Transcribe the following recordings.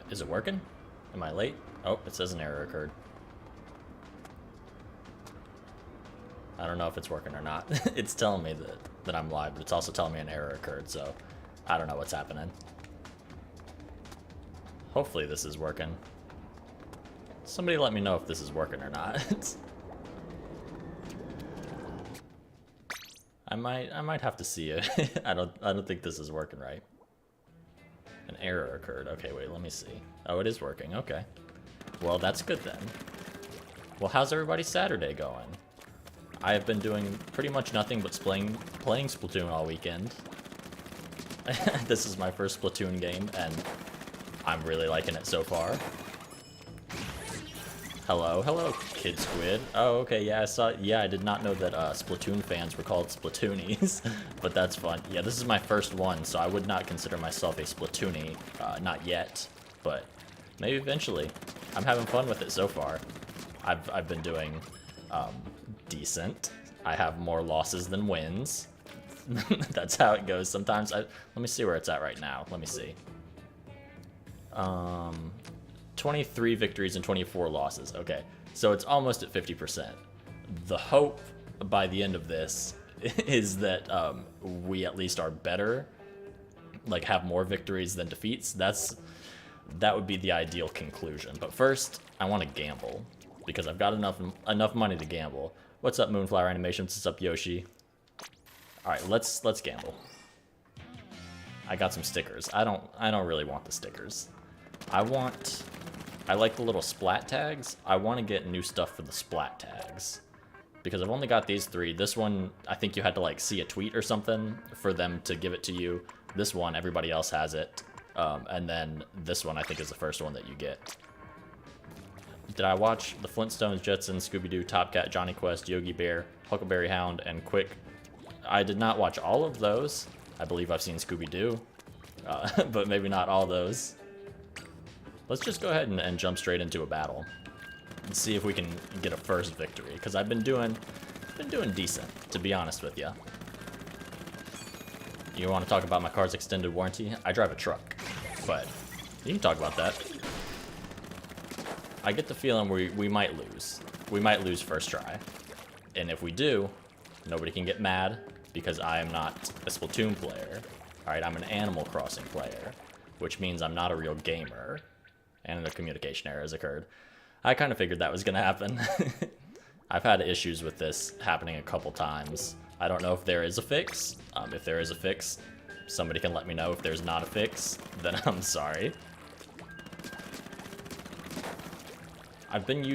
Is it working? Am I late? Oh, it says an error occurred. I don't know if it's working or not. It's telling me that I'm live, but it's also telling me an error occurred, so I don't know what's happening. Hopefully this is working. Somebody let me know if this is working or not. I might have to see it. I don't think this is working right. An error occurred. Okay, wait, let me see. Oh, it is working. Okay. Well, that's good then. Well, how's everybody's Saturday going? I have been doing pretty much nothing but playing Splatoon all weekend. This is my first Splatoon game, and I'm really liking it so far. Hello, Kid Squid. Oh, okay, yeah, I saw. Yeah, I did not know that Splatoon fans were called Splatoonies, but that's fun. Yeah, this is my first one, so I would not consider myself a Splatoonie, not yet, but maybe eventually. I'm having fun with it so far. I've been doing decent. I have more losses than wins. That's how it goes sometimes. Let me see where it's at right now. Let me see. 23 victories and 24 losses. Okay, so it's almost at 50%. The hope by the end of this is that we at least are better, like have more victories than defeats. That would be the ideal conclusion. But first, I want to gamble because I've got enough money to gamble. What's up, Moonflower Animations? What's up, Yoshi? All right, let's gamble. I got some stickers. I don't really want the stickers. I like the little splat tags. I want to get new stuff for the splat tags because I've only got these 3. This one, I think you had to like see a tweet or something for them to give it to you. This one, everybody else has it. And then this one, I think, is the first one that you get. Did I watch the Flintstones, Jetsons, Scooby-Doo, Top Cat, Johnny Quest, Yogi Bear, Huckleberry Hound, and Quick? I did not watch all of those. I believe I've seen Scooby-Doo, but maybe not all those. Let's just go ahead and jump straight into a battle and see if we can get a first victory, because I've been doing decent, to be honest with you. You want to talk about my car's extended warranty? I drive a truck, but you can talk about that. I get the feeling we might lose. We might lose first try, and if we do, nobody can get mad because I am not a Splatoon player. All right, I'm an Animal Crossing player, which means I'm not a real gamer. And a communication error has occurred. I kind of figured that was going to happen. I've had issues with this happening a couple times. I don't know if there is a fix. If there is a fix, somebody can let me know. If there's not a fix, then I'm sorry. I've been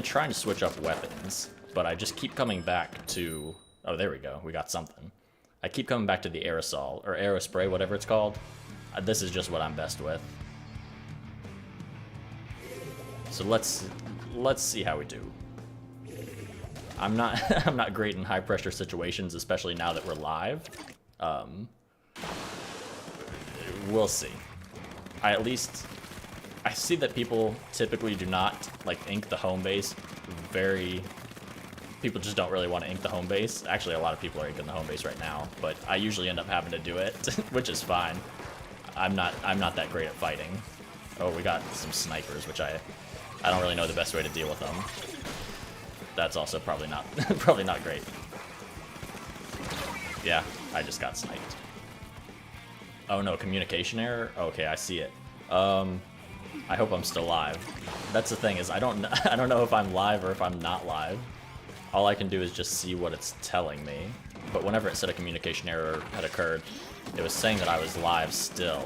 trying to switch up weapons, but I just keep coming back to, oh, there we go. We got something. I keep coming back to the aerosol, or aerospray, whatever it's called. This is just what I'm best with. So let's see how we do. I'm not great in high pressure situations, especially now that we're live. We'll see. I see that people typically do not like ink the home base. People just don't really want to ink the home base. Actually, a lot of people are inking the home base right now, but I usually end up having to do it, which is fine. I'm not that great at fighting. Oh, we got some snipers, which I don't really know the best way to deal with them. That's also probably not great. Yeah, I just got sniped. Oh no, communication error? Okay, I see it. I hope I'm still live. That's the thing, is I don't know if I'm live or if I'm not live. All I can do is just see what it's telling me. But whenever it said a communication error had occurred, it was saying that I was live still.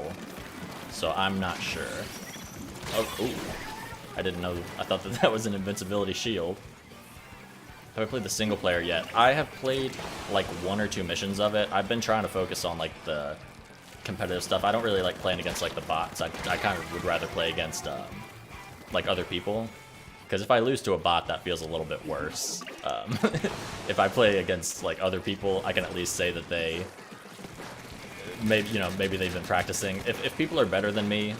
So I'm not sure. Oh, ooh. I didn't know. I thought that was an invincibility shield. Have I played the single player yet? I have played like 1 or 2 missions of it. I've been trying to focus on like the competitive stuff. I don't really like playing against like the bots. I kind of would rather play against like other people. Because if I lose to a bot, that feels a little bit worse. If I play against like other people, I can at least say that they maybe they've been practicing. If people are better than me,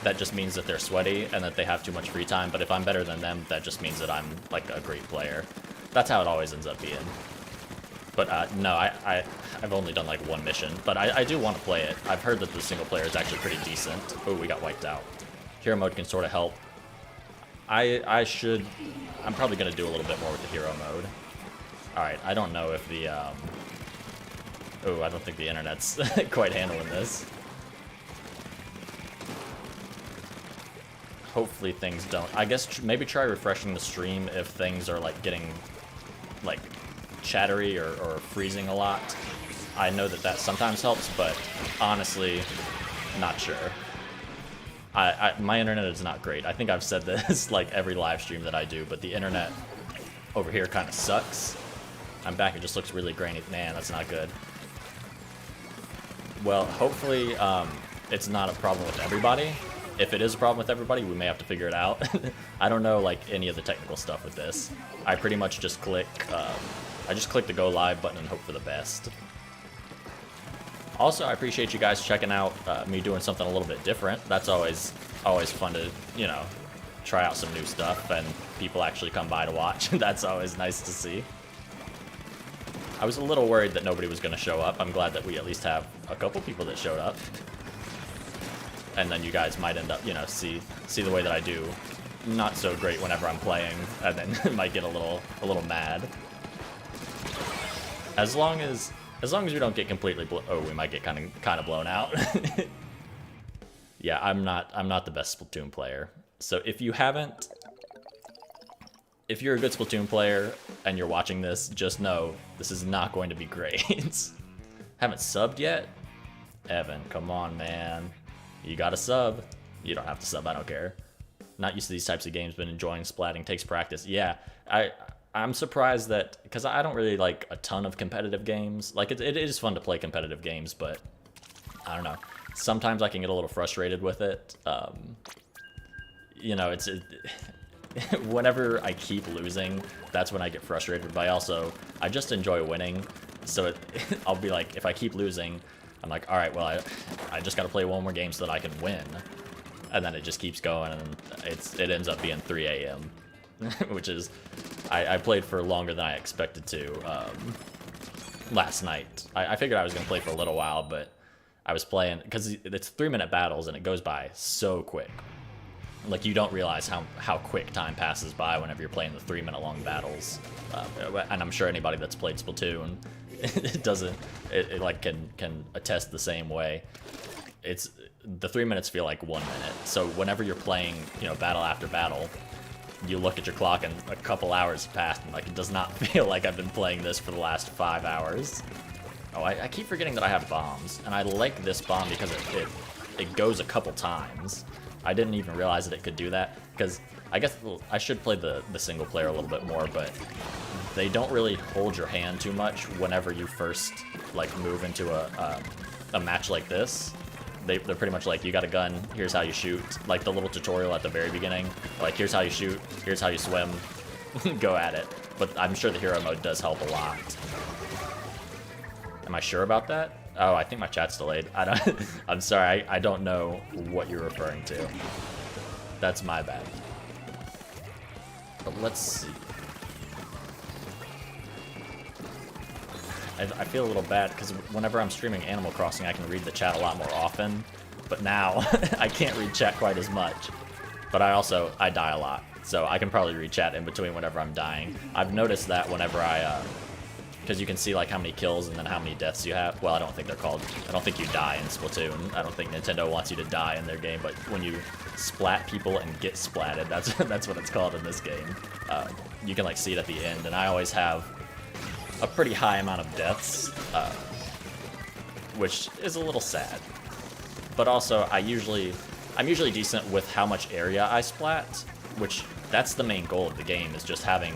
that just means that they're sweaty and that they have too much free time. But if I'm better than them, that just means that I'm like a great player. That's how it always ends up being. But no, I've only done like one mission, but I do want to play it. I've heard that the single player is actually pretty decent. Oh, we got wiped out. Hero mode can sort of help. I'm probably going to do a little bit more with the hero mode. Alright, I don't know if the, oh, I don't think the internet's quite handling this. Hopefully things don't. I guess maybe try refreshing the stream if things are like getting like chattery or freezing a lot. I know that sometimes helps, but honestly, not sure. My internet is not great. I think I've said this like every live stream that I do, but the internet over here kind of sucks. I'm back, it just looks really grainy. Man, that's not good. Well, hopefully it's not a problem with everybody. If it is a problem with everybody, we may have to figure it out. I don't know like any of the technical stuff with this. I pretty much just click the go live button and hope for the best. Also, I appreciate you guys checking out me doing something a little bit different. That's always fun to, you know, try out some new stuff and people actually come by to watch. That's always nice to see. I was a little worried that nobody was going to show up. I'm glad that we at least have a couple people that showed up. And then you guys might end up, you know, see the way that I do. Not so great whenever I'm playing, and then might get a little mad. As long as we don't get completely we might get kind of blown out. Yeah, I'm not the best Splatoon player. So if you're a good Splatoon player and you're watching this, just know this is not going to be great. Haven't subbed yet? Evan, come on, man. You got to sub. You don't have to sub, I don't care. Not used to these types of games, but enjoying splatting, takes practice. Yeah, I'm surprised that, because I don't really like a ton of competitive games. Like, it is fun to play competitive games, but I don't know. Sometimes I can get a little frustrated with it. You know, whenever I keep losing, that's when I get frustrated. But I just enjoy winning. So I'll be like, if I keep losing, I'm like, all right, well, I just got to play one more game so that I can win. And then it just keeps going, and it ends up being 3 a.m., which is, I played for longer than I expected to last night. I figured I was going to play for a little while, but I was playing, because it's 3-minute battles, and it goes by so quick. Like, you don't realize how quick time passes by whenever you're playing the 3-minute long battles. And I'm sure anybody that's played Splatoon it like can attest the same way. It's the 3 minutes feel like 1 minute. So whenever you're playing, you know, battle after battle, you look at your clock and a couple hours passed, and like it does not feel like I've been playing this for the last 5 hours. Oh, I keep forgetting that I have bombs, and I like this bomb because it goes a couple times. I didn't even realize that it could do that, because I guess I should play the single player a little bit more, but they don't really hold your hand too much whenever you first like move into a match like this. They're pretty much like, you got a gun, here's how you shoot. Like the little tutorial at the very beginning, like here's how you shoot, here's how you swim, go at it. But I'm sure the hero mode does help a lot. Am I sure about that? Oh, I think my chat's delayed. I'm sorry, I don't know what you're referring to. That's my bad. But let's see. I feel a little bad because whenever I'm streaming Animal Crossing, I can read the chat a lot more often. But now, I can't read chat quite as much. But I die a lot. So I can probably read chat in between whenever I'm dying. I've noticed that whenever because you can see like how many kills and then how many deaths you have. Well, I don't think you die in Splatoon. I don't think Nintendo wants you to die in their game, but when you splat people and get splatted, that's what it's called in this game. You can like see it at the end, and I always have a pretty high amount of deaths, which is a little sad. But also, I'm usually decent with how much area I splat, which that's the main goal of the game, is just having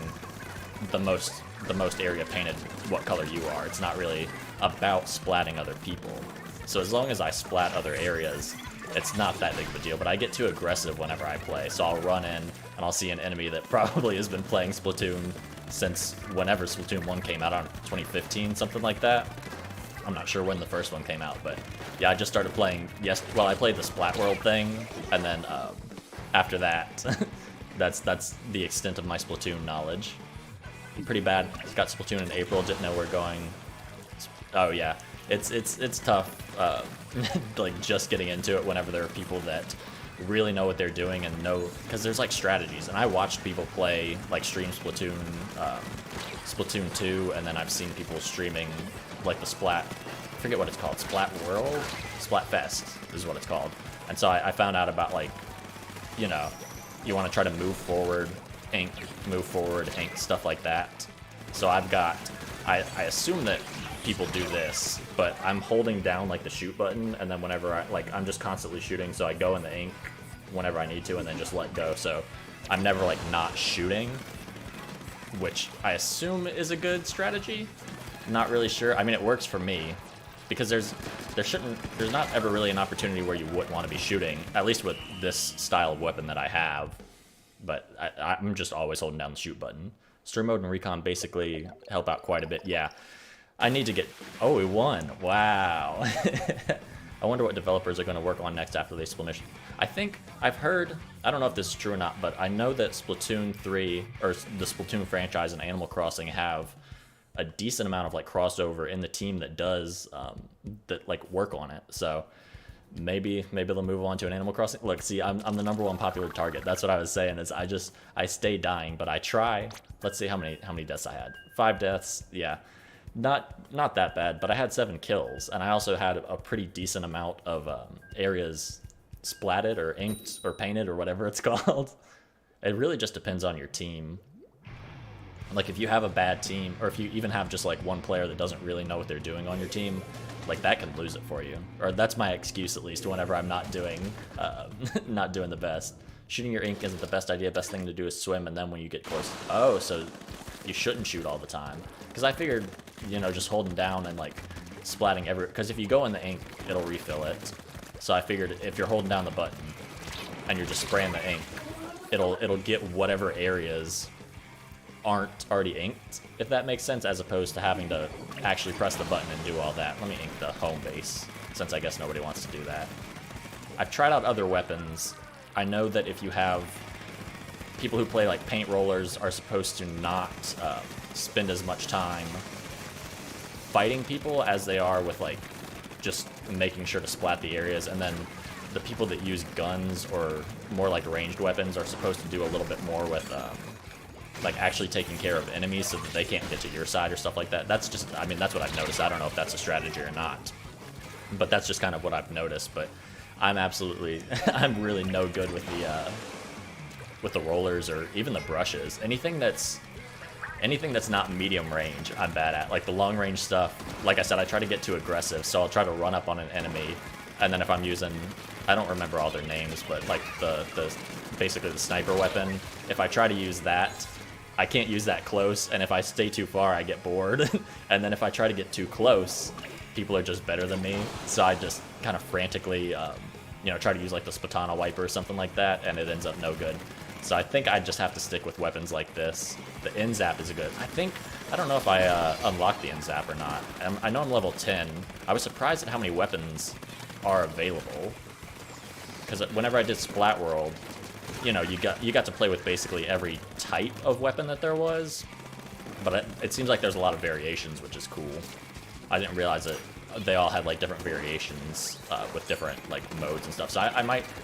the most area painted what color you are. It's not really about splatting other people. So as long as I splat other areas, it's not that big of a deal, but I get too aggressive whenever I play. So I'll run in and I'll see an enemy that probably has been playing Splatoon since whenever Splatoon 1 came out, on 2015, something like that. I'm not sure when the first one came out, but yeah, I just started playing, I played the Splat World thing, and then after that, that's the extent of my Splatoon knowledge. pretty bad. Got Splatoon in April, didn't know we're going. Oh yeah, it's tough, like just getting into it whenever there are people that really know what they're doing and know, because there's like strategies. And I watched people play, like stream Splatoon, Splatoon 2, and then I've seen people streaming like the Splat, I forget what it's called, Splat World? Splatfest is what it's called. And so I found out about, like, you know, you want to try to move forward, ink, stuff like that. So I've got, I assume that people do this, but I'm holding down like the shoot button, and then whenever I'm just constantly shooting, so I go in the ink whenever I need to and then just let go. So I'm never like not shooting, which I assume is a good strategy. Not really sure. I mean, it works for me because there's not ever really an opportunity where you wouldn't want to be shooting, at least with this style of weapon that I have. But I'm just always holding down the shoot button. Stream mode and recon basically help out quite a bit. Yeah, I need to get. Oh, we won! Wow. I wonder what developers are going to work on next after they Splatoon. I think I've heard, I don't know if this is true or not, but I know that Splatoon 3, or the Splatoon franchise and Animal Crossing have a decent amount of like crossover in the team that does that like work on it. So maybe they'll move on to an Animal Crossing. Look, see, I'm the #1 popular target. That's what I was saying, is I stay dying, but I try. Let's see how many deaths I had. 5 deaths. Yeah. Not that bad, but I had 7 kills, and I also had a pretty decent amount of areas splatted or inked or painted or whatever it's called. It really just depends on your team. Like, if you have a bad team, or if you even have just like one player that doesn't really know what they're doing on your team, like that can lose it for you. Or that's my excuse, at least, whenever I'm not doing the best. Shooting your ink isn't the best idea. Best thing to do is swim, and then when you get close. Oh, so you shouldn't shoot all the time. Because I figured, you know, just holding down and like splatting every. Because if you go in the ink, it'll refill it. So I figured if you're holding down the button and you're just spraying the ink, it'll get whatever areas aren't already inked, if that makes sense, as opposed to having to actually press the button and do all that. Let me ink the home base, since I guess nobody wants to do that. I've tried out other weapons. I know that if you have people who play like paint rollers are supposed to not spend as much time fighting people as they are with like just making sure to splat the areas, and then the people that use guns or more like ranged weapons are supposed to do a little bit more with like actually taking care of enemies so that they can't get to your side or stuff like that. That's just, I mean, that's what I've noticed. I don't know if that's a strategy or not, but that's just kind of what I've noticed. But I'm really no good with the rollers or even the brushes. Anything that's not medium range, I'm bad at. Like the long range stuff, like I said, I try to get too aggressive, so I'll try to run up on an enemy, and then if I'm using, I don't remember all their names, but like the basically the sniper weapon, if I try to use that, I can't use that close, and if I stay too far, I get bored. And then if I try to get too close, people are just better than me, so I just kind of frantically, you know, try to use like the Spatana wiper or something like that, and it ends up no good. So I think I just have to stick with weapons like this. The N-Zap is a good. I don't know if I unlocked the N-Zap or not. I know I'm level 10. I was surprised at how many weapons are available, because whenever I did Splat World, you know, you got to play with basically every type of weapon that there was, but it seems like there's a lot of variations, which is cool. I didn't realize that they all had like different variations with different like modes and stuff. So I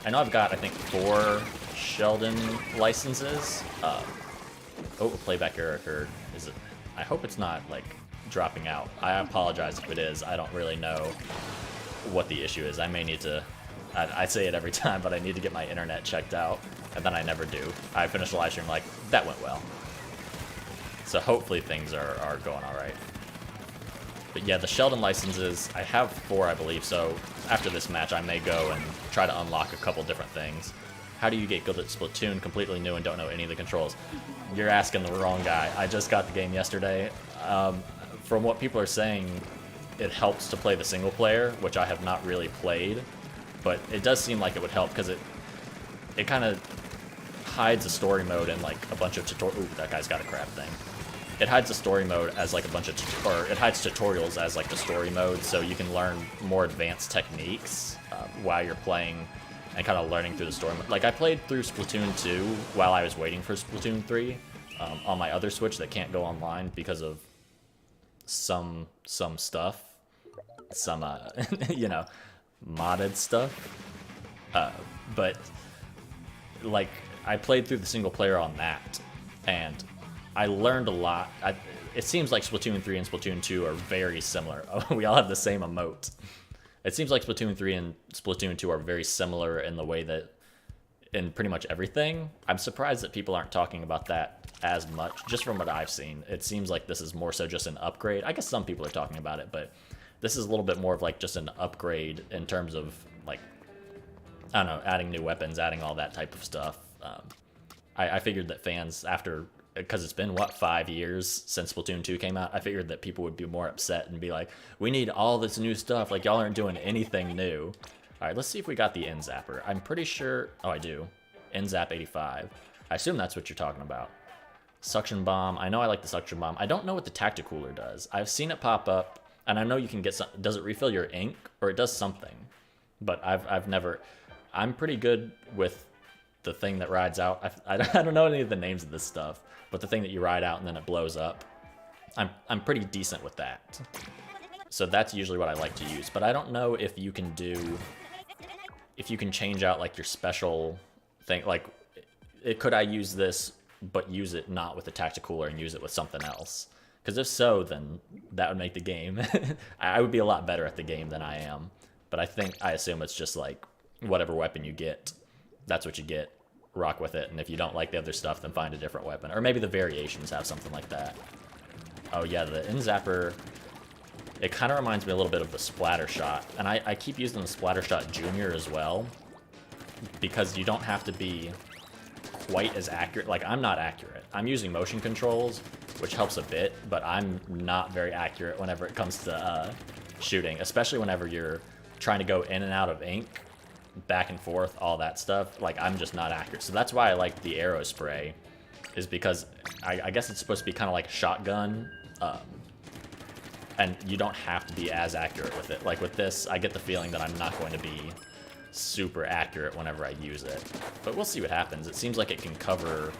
know I've got, I think, 4 Sheldon licenses. Oh, playback error occurred. Is it? I hope it's not like dropping out. I apologize if it is. I don't really know what the issue is. I may need to. I say it every time, but I need to get my internet checked out, and then I never do. I finish the live stream like, that went well. So hopefully things are going all right. But yeah, the Sheldon licenses, I have 4, I believe, so after this match I may go and try to unlock a couple different things. How do you get good at Splatoon? Completely new and don't know any of the controls. You're asking the wrong guy. I just got the game yesterday. From what people are saying, it helps to play the single player, which I have not really played, but it does seem like it would help, because it kind of hides a story mode and like a bunch of tutorials. Ooh, that guy's got a crab thing. It hides the story mode as like a bunch of, or it hides tutorials as like the story mode, so you can learn more advanced techniques while you're playing and kind of learning through the story. Like I played through Splatoon 2 while I was waiting for Splatoon 3, on my other Switch that can't go online because of some stuff, some you know, modded stuff. But like I played through the single player on that, and I learned a lot. It seems like Splatoon 3 and Splatoon 2 are very similar. We all have the same emote. It seems like Splatoon 3 and Splatoon 2 are very similar in the way that, in pretty much everything. I'm surprised that people aren't talking about that as much, just from what I've seen. It seems like this is more so just an upgrade. I guess some people are talking about it, but this is a little bit more of like just an upgrade in terms of like, I don't know, adding new weapons, adding all that type of stuff. I figured that fans, after, because it's been, what, 5 years since Splatoon 2 came out, I figured that people would be more upset and be like, we need all this new stuff, like y'all aren't doing anything new. Alright, let's see if we got the End Zapper. I'm pretty sure, oh I do, End Zap 85. I assume that's what you're talking about. Suction Bomb, I know I like the Suction Bomb. I don't know what the Tacticooler does. I've seen it pop up, and I know you can get some, does it refill your ink? Or it does something. But I've never, I'm pretty good with the thing that rides out. I don't know any of the names of this stuff, but the thing that you ride out and then it blows up, I'm pretty decent with that. So that's usually what I like to use. But I don't know if you can change out like your special thing. Like, could I use this, but use it not with the Tacticooler and use it with something else? Because if so, then that would make the game. I would be a lot better at the game than I am. But I assume it's just like whatever weapon you get, that's what you get. Rock with it, and if you don't like the other stuff, then find a different weapon. Or maybe the variations have something like that. Oh yeah, the End Zapper, it kind of reminds me a little bit of the Splatter Shot. And I keep using the Splatter Shot Junior as well, because you don't have to be quite as accurate. Like, I'm not accurate. I'm using motion controls, which helps a bit, but I'm not very accurate whenever it comes to shooting, especially whenever you're trying to go in and out of ink, back and forth, all that stuff. Like, I'm just not accurate. So that's why I like the arrow spray, is because I guess it's supposed to be kind of like a shotgun, and you don't have to be as accurate with it. Like with this, I get the feeling that I'm not going to be super accurate whenever I use it, but we'll see what happens. It seems like it can cover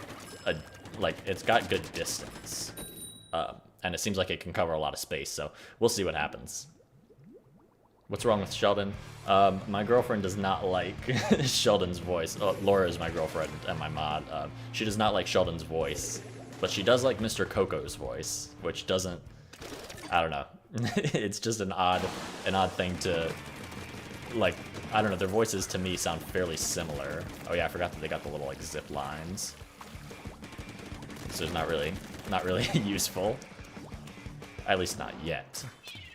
like, it's got good distance, and it seems like it can cover a lot of space, so we'll see what happens. What's wrong with Sheldon? My girlfriend does not like Sheldon's voice. Oh, Laura is my girlfriend and my mod. She does not like Sheldon's voice, but she does like Mr. Coco's voice, which doesn't, I don't know. It's just an odd thing to, like, I don't know, their voices to me sound fairly similar. Oh yeah, I forgot that they got the little like zip lines. So it's not really useful. At least not yet.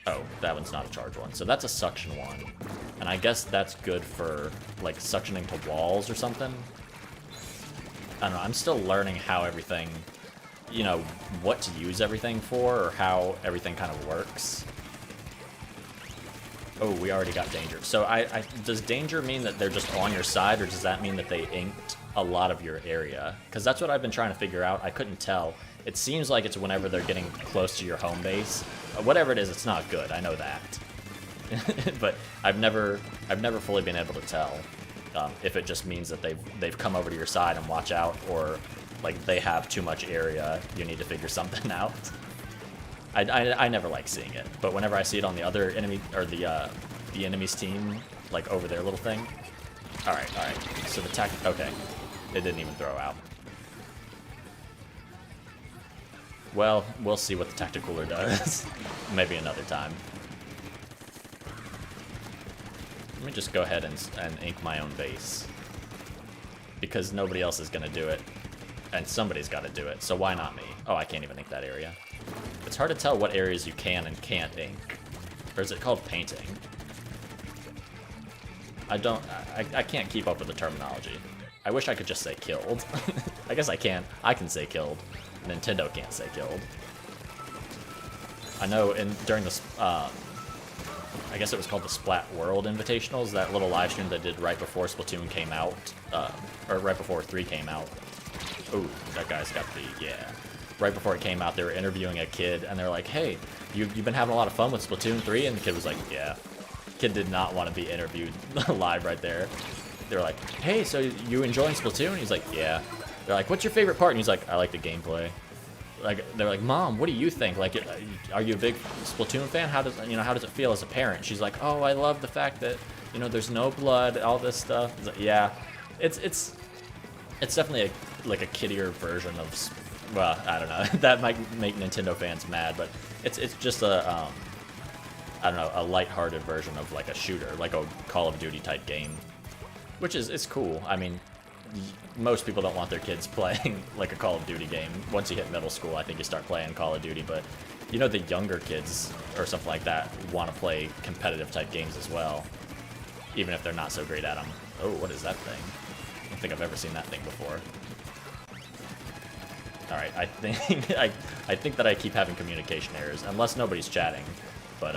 Oh, that one's not a charge one. So that's a suction one. And I guess that's good for, like, suctioning to walls or something. I don't know, I'm still learning how everything, you know, what to use everything for, or how everything kind of works. Oh, we already got danger. So does danger mean that they're just on your side, or does that mean that they inked a lot of your area? Because that's what I've been trying to figure out. I couldn't tell. It seems like it's whenever they're getting close to your home base. Whatever it is, it's not good. I know that. But I've never fully been able to tell if it just means that they've come over to your side and watch out, or like they have too much area. You need to figure something out. I never like seeing it, but whenever I see it on the other enemy, or the enemy's team, like over their little thing. All right. So the okay, it didn't even throw out. Well, we'll see what the Tacticooler does. Maybe another time. Let me just go ahead and ink my own base, because nobody else is gonna do it, and somebody's got to do it. So why not me? Oh, I can't even ink that area. It's hard to tell what areas you can and can't ink. Or is it called painting? I can't keep up with the terminology. I wish I could just say killed. I guess I can. I can say killed. Nintendo can't say killed. I know during the, I guess it was called the Splat World Invitationals, that little live stream that did right before Splatoon came out, or right before 3 came out. Ooh, that guy's got the, yeah. Right before it came out, they were interviewing a kid, and they're like, hey, you've been having a lot of fun with Splatoon 3? And the kid was like, yeah. Kid did not want to be interviewed live right there. They were like, hey, so you enjoying Splatoon? He's like, yeah. They're like, what's your favorite part? And he's like, I like the gameplay. Like, they're like, Mom, what do you think? Like, are you a big Splatoon fan? How does it feel as a parent? She's like, oh, I love the fact that, there's no blood, all this stuff. It's like, yeah, it's definitely like a kiddier version of, well, I don't know. That might make Nintendo fans mad, but it's just a, I don't know, a lighthearted version of like a shooter, like a Call of Duty type game, which is cool. I mean, most people don't want their kids playing like a Call of Duty game. Once you hit middle school, I think you start playing Call of Duty, but the younger kids or something like that want to play competitive type games as well, even if they're not so great at them. Oh, what is that thing? I don't think I've ever seen that thing before. All right, I think that I keep having communication errors, unless nobody's chatting, but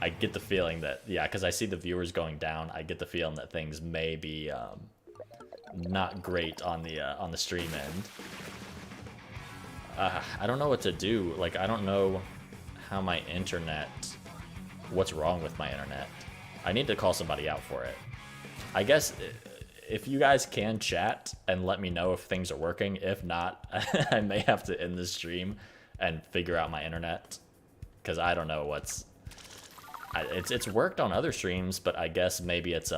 I get the feeling that, yeah, because I see the viewers going down, I get the feeling that things may be not great on the stream end. I don't know what to do. Like, I don't know how my internet, what's wrong with my internet. I need to call somebody out for it. I guess if you guys can chat and let me know if things are working. If not, I may have to end the stream and figure out my internet, because I don't know what's... It's worked on other streams, but I guess maybe it's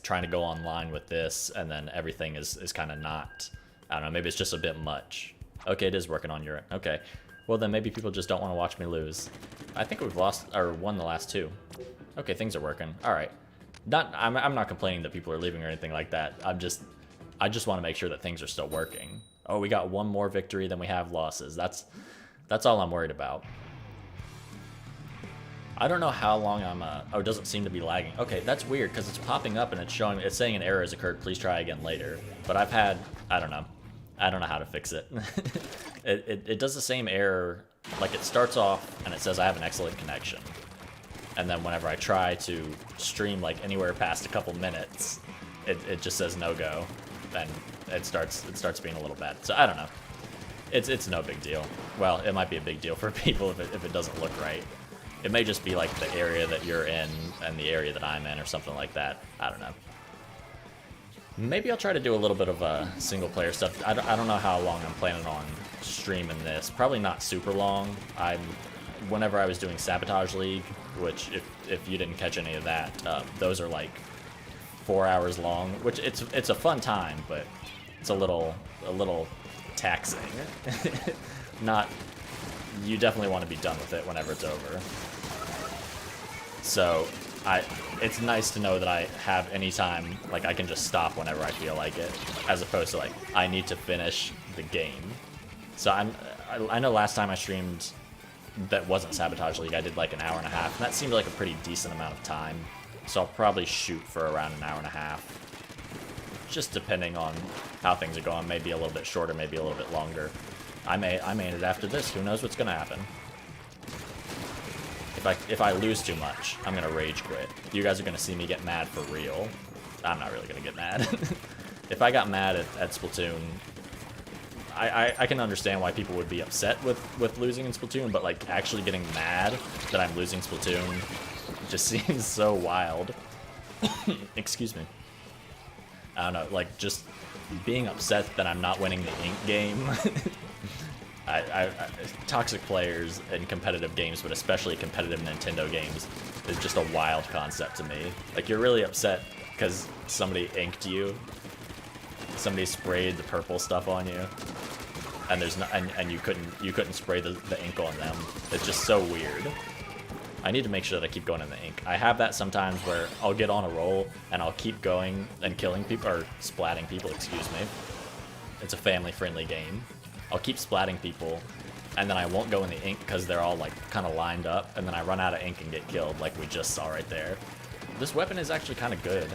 trying to go online with this, and then everything is kind of not. I don't know. Maybe it's just a bit much. Okay, it is working on your. Okay, well then maybe people just don't want to watch me lose. I think we've lost or won the last two. Okay, things are working. All right. I'm not complaining that people are leaving or anything like that. I just want to make sure that things are still working. Oh, we got one more victory than we have losses. That's all I'm worried about. I don't know how long I'm, oh, it doesn't seem to be lagging. Okay, that's weird, because it's popping up and it's saying an error has occurred, please try again later. But I've had, I don't know how to fix it. It does the same error, like it starts off and it says I have an excellent connection. And then whenever I try to stream like anywhere past a couple minutes, it just says no go. And it starts being a little bad. So I don't know. It's no big deal. Well, it might be a big deal for people if it doesn't look right. It may just be like the area that you're in and the area that I'm in or something like that. I don't know. Maybe I'll try to do a little bit of single player stuff. I don't know how long I'm planning on streaming this. Probably not super long. Whenever I was doing Sabotage League, which if you didn't catch any of that, those are like 4 hours long, which it's a fun time, but it's a little taxing. You definitely want to be done with it whenever it's over. So it's nice to know that I have any time, like I can just stop whenever I feel like it, as opposed to like I need to finish the game. So I know last time I streamed that wasn't Sabotage League, I did like an hour and a half, and that seemed like a pretty decent amount of time. So I'll probably shoot for around an hour and a half, just depending on how things are going. Maybe a little bit shorter, maybe a little bit longer. I may end it after this. Who knows what's gonna happen? If I lose too much, I'm gonna rage quit. You guys are gonna see me get mad for real. I'm not really gonna get mad. If I got mad at Splatoon, I can understand why people would be upset with losing in Splatoon, but like actually getting mad that I'm losing Splatoon just seems so wild. Excuse me. I don't know, like just being upset that I'm not winning the Ink game. Toxic players in competitive games, but especially competitive Nintendo games, is just a wild concept to me. Like, you're really upset because somebody inked you, somebody sprayed the purple stuff on you, and there's no, and you couldn't spray the ink on them. It's just so weird. I need to make sure that I keep going in the ink. I have that sometimes where I'll get on a roll and I'll keep going and killing people, or splatting people, excuse me. It's a family-friendly game. I'll keep splatting people, and then I won't go in the ink because they're all like kind of lined up, and then I run out of ink and get killed like we just saw right there. This weapon is actually kind of good.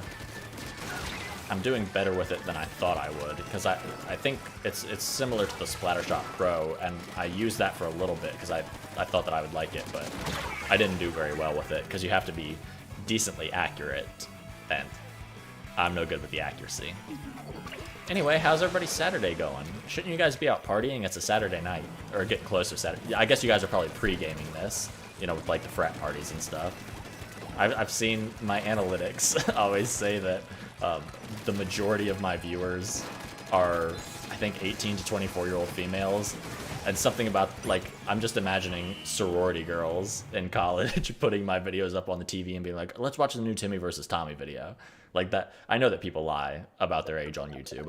I'm doing better with it than I thought I would, because I think it's similar to the Splattershot Pro, and I used that for a little bit because I thought that I would like it, but I didn't do very well with it because you have to be decently accurate, and I'm no good with the accuracy. Anyway, how's everybody's Saturday going? Shouldn't you guys be out partying? It's a Saturday night, or getting close to Saturday. I guess you guys are probably pre-gaming this, you know, with like the frat parties and stuff. I've seen my analytics always say that The majority of my viewers are, I think, 18 to 24-year-old females. And something about, like, I'm just imagining sorority girls in college putting my videos up on the TV and being like, let's watch the new Timmy versus Tommy video. Like that. I know that people lie about their age on YouTube.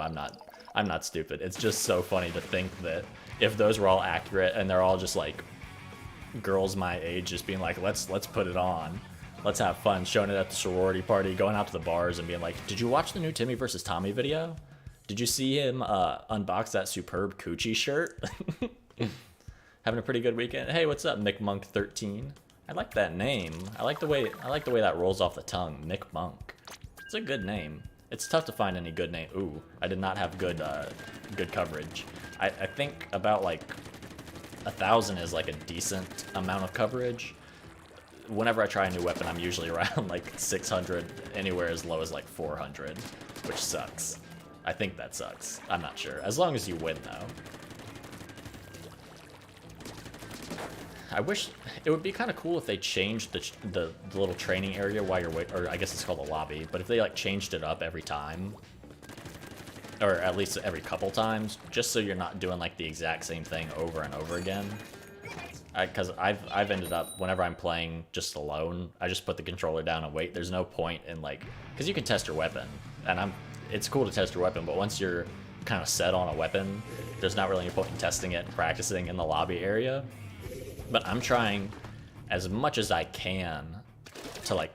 I'm not stupid. It's just so funny to think that if those were all accurate and they're all just like girls my age just being like, let's put it on. Let's have fun, showing it at the sorority party, going out to the bars and being like, did you watch the new Timmy versus Tommy video? Did you see him unbox that superb Coochie shirt? Having a pretty good weekend. Hey, what's up, McMonk13? I like that name. I like the way that rolls off the tongue. Mick Monk. It's a good name. It's tough to find any good name. Ooh, I did not have good coverage. I think about like 1,000 is like a decent amount of coverage. Whenever I try a new weapon, I'm usually around like 600, anywhere as low as like 400, which sucks. I think that sucks. I'm not sure. As long as you win, though. I wish it would be kind of cool if they changed the little training area while you're waiting, or I guess it's called a lobby, but if they like changed it up every time, or at least every couple times, just so you're not doing like the exact same thing over and over again. Because I've ended up, whenever I'm playing just alone, I just put the controller down and wait. There's no point in like, because you can test your weapon, and it's cool to test your weapon, but once you're kind of set on a weapon, there's not really any point in testing it and practicing in the lobby area. But I'm trying as much as I can to like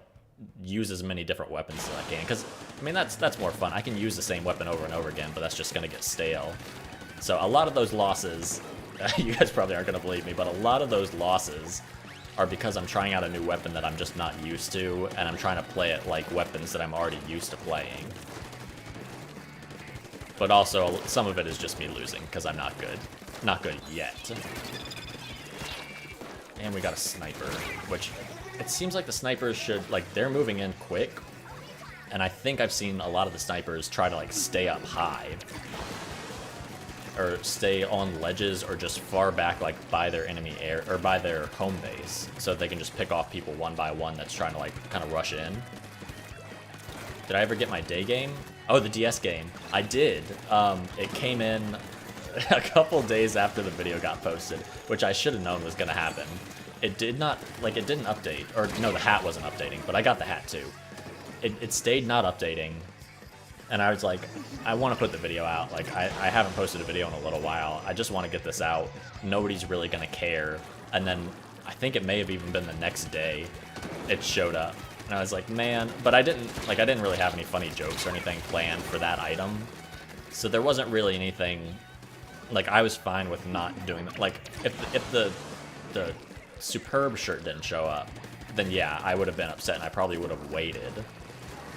use as many different weapons as I can, because I mean that's more fun. I can use the same weapon over and over again, but that's just gonna get stale. So a lot of those losses, you guys probably aren't gonna believe me, but a lot of those losses are because I'm trying out a new weapon that I'm just not used to, and I'm trying to play it like weapons that I'm already used to playing. But also some of it is just me losing because I'm not good yet. And we got a sniper, which it seems like the snipers should, like, they're moving in quick. And I think I've seen a lot of the snipers try to, like, stay up high. Or stay on ledges or just far back, like, by their enemy air, or by their home base. So they can just pick off people one by one that's trying to, like, kind of rush in. Did I ever get my day game? Oh, the DS game. I did. It came in a couple days after the video got posted, which I should have known was going to happen. It did not, like, it didn't update, or no, the hat wasn't updating, but I got the hat too. It stayed not updating, and I was like, I want to put the video out. Like, I haven't posted a video in a little while. I just want to get this out. Nobody's really going to care. And then I think it may have even been the next day it showed up. And I was like, man, but I didn't really have any funny jokes or anything planned for that item. So there wasn't really anything. Like, I was fine with not doing that. Like, if the superb shirt didn't show up, then yeah, I would have been upset and I probably would have waited.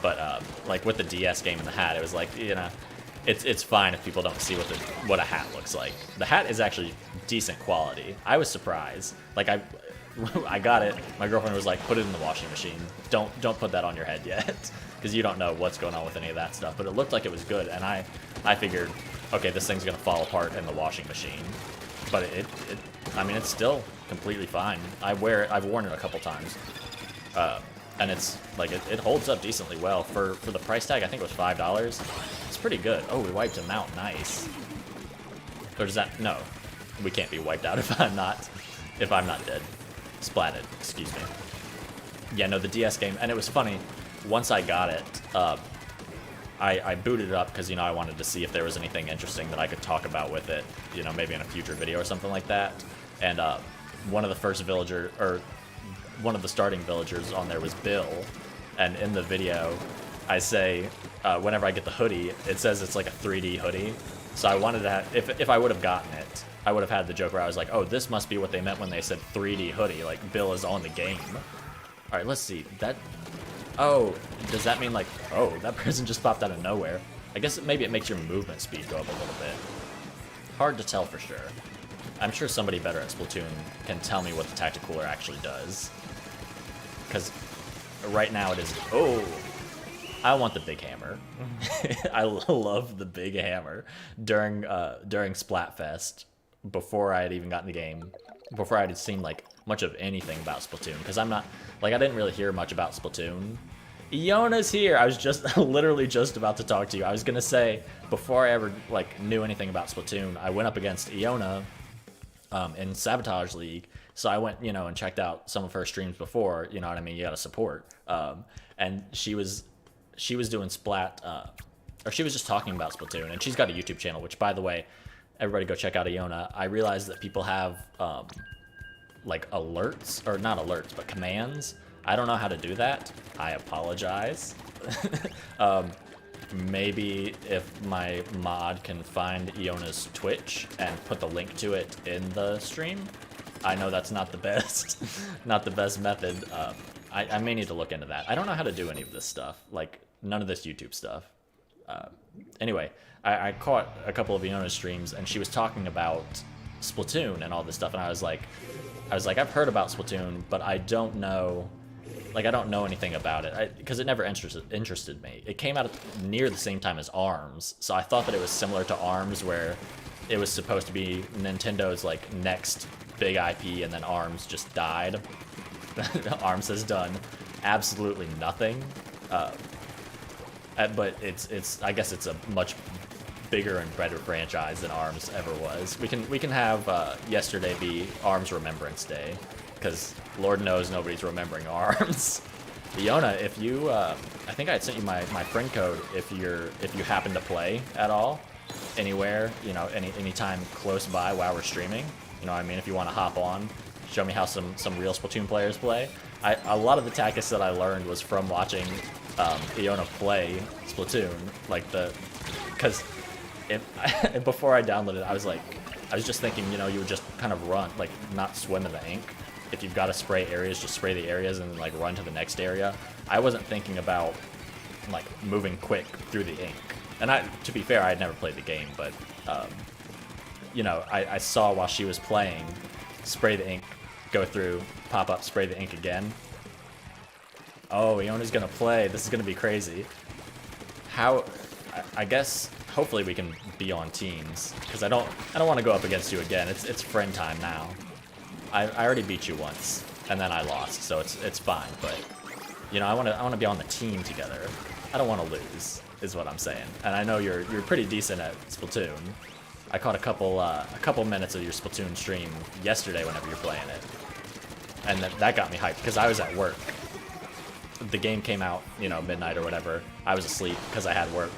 But like with the DS game and the hat, it was like, you know, it's fine if people don't see what a hat looks like. The hat is actually decent quality. I was surprised. Like I got it. My girlfriend was like, put it in the washing machine. Don't put that on your head yet, because you don't know what's going on with any of that stuff. But it looked like it was good, and I figured, okay, this thing's gonna fall apart in the washing machine. But I mean, it's still completely fine. I've worn it a couple times, and it's like it holds up decently well for the price tag. I think it was $5. It's pretty good. Oh, we wiped him out. Nice. Or does that? No, we can't be wiped out if I'm not dead. Splatted. Excuse me. Yeah, no, the DS game, and it was funny. Once I got it, I booted it up because, you know, I wanted to see if there was anything interesting that I could talk about with it, you know, maybe in a future video or something like that. And one of the first villager, or one of the starting villagers on there was Bill. And in the video, I say, whenever I get the hoodie, it says it's like a 3D hoodie. So I wanted to have, if I would have gotten it, I would have had the joke where I was like, oh, this must be what they meant when they said 3D hoodie, like Bill is on the game. All right, let's see. Oh, does that mean like, oh, that person just popped out of nowhere? I guess maybe it makes your movement speed go up a little bit. Hard to tell for sure. I'm sure somebody better at Splatoon can tell me what the tacticooler actually does. Because right now it is, oh, I want the big hammer. I love the big hammer. During Splatfest, before I had even gotten the game, before I had seen like much of anything about Splatoon, because I'm not, like, I didn't really hear much about Splatoon Iona's here. I was just literally just about to talk to you. I was gonna say, before I ever like knew anything about Splatoon, I went up against Iona in Sabotage League. So I went, you know, and checked out some of her streams before. You know what I mean? You gotta support. And she was doing Splat, or she was just talking about Splatoon, and she's got a YouTube channel. Which, by the way, everybody go check out Iona. I realized that people have like alerts, or not alerts, but commands. I don't know how to do that. I apologize. Maybe if my mod can find Iona's Twitch and put the link to it in the stream. I know that's not the best, not the best method. I may need to look into that. I don't know how to do any of this stuff, like none of this YouTube stuff. Anyway, I caught a couple of Iona's streams, and she was talking about Splatoon and all this stuff, and I was like, I've heard about Splatoon, but I don't know. Like, I don't know anything about it, because it never interested me. It came out near the same time as ARMS, so I thought that it was similar to ARMS, where it was supposed to be Nintendo's, like, next big IP, and then ARMS just died. ARMS has done absolutely nothing, but I guess it's a much bigger and better franchise than ARMS ever was. We can have yesterday be ARMS Remembrance Day, because Lord knows nobody's remembering ARMS. Iona, if you, I think I had sent you my friend code if you happen to play at all, anywhere, you know, anytime close by while we're streaming. You know what I mean? If you want to hop on, show me how some real Splatoon players play. A lot of the tactics that I learned was from watching Iona play Splatoon, like because before I downloaded it, I was just thinking, you know, you would just kind of run, like not swim in the ink. If you've got to spray areas, just spray the areas and like run to the next area. I wasn't thinking about like moving quick through the ink. And to be fair, I had never played the game, but you know, I saw while she was playing, spray the ink, go through, pop up, spray the ink again. Oh, Iona's gonna play. This is gonna be crazy. I guess hopefully we can be on teams, because I don't want to go up against you again. It's friend time now. I already beat you once, and then I lost, so it's fine. But you know, I want to be on the team together. I don't want to lose, is what I'm saying. And I know you're pretty decent at Splatoon. I caught a couple minutes of your Splatoon stream yesterday whenever you're playing it, and that got me hyped because I was at work. The game came out, you know, midnight or whatever. I was asleep because I had work,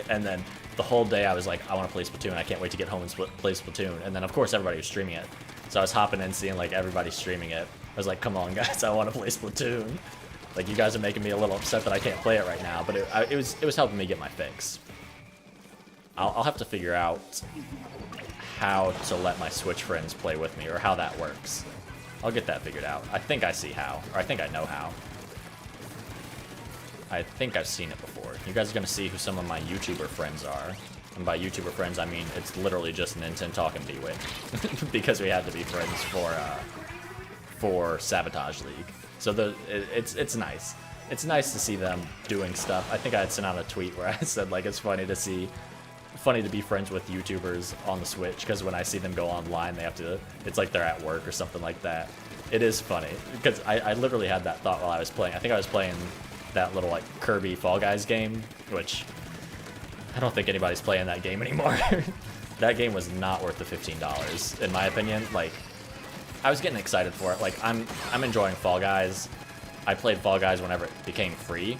and then the whole day I was like, I want to play Splatoon. I can't wait to get home and play Splatoon. And then of course everybody was streaming it, so I was hopping in, seeing like everybody streaming it. I was like, come on guys, I want to play Splatoon. Like, you guys are making me a little upset that I can't play it right now, but it was helping me get my fix. I'll have to figure out how to let my Switch friends play with me, or how that works. I'll get that figured out. I think I see how, or I think I know how. I think I've seen it before. You guys are going to see who some of my YouTuber friends are. And by YouTuber friends, I mean it's literally just Nintendo talking Bewit. Because we had to be friends for Sabotage League. So it's nice. It's nice to see them doing stuff. I think I had sent out a tweet where I said, like, it's funny to be friends with YouTubers on the Switch, because when I see them go online, they have to, it's like they're at work or something like that. It is funny, because I literally had that thought while I was playing. I think I was playing that little like Kirby Fall Guys game, which I don't think anybody's playing that game anymore. That game was not worth the $15 in my opinion. Like, I was getting excited for it. Like, I'm enjoying Fall Guys. I played Fall Guys whenever it became free,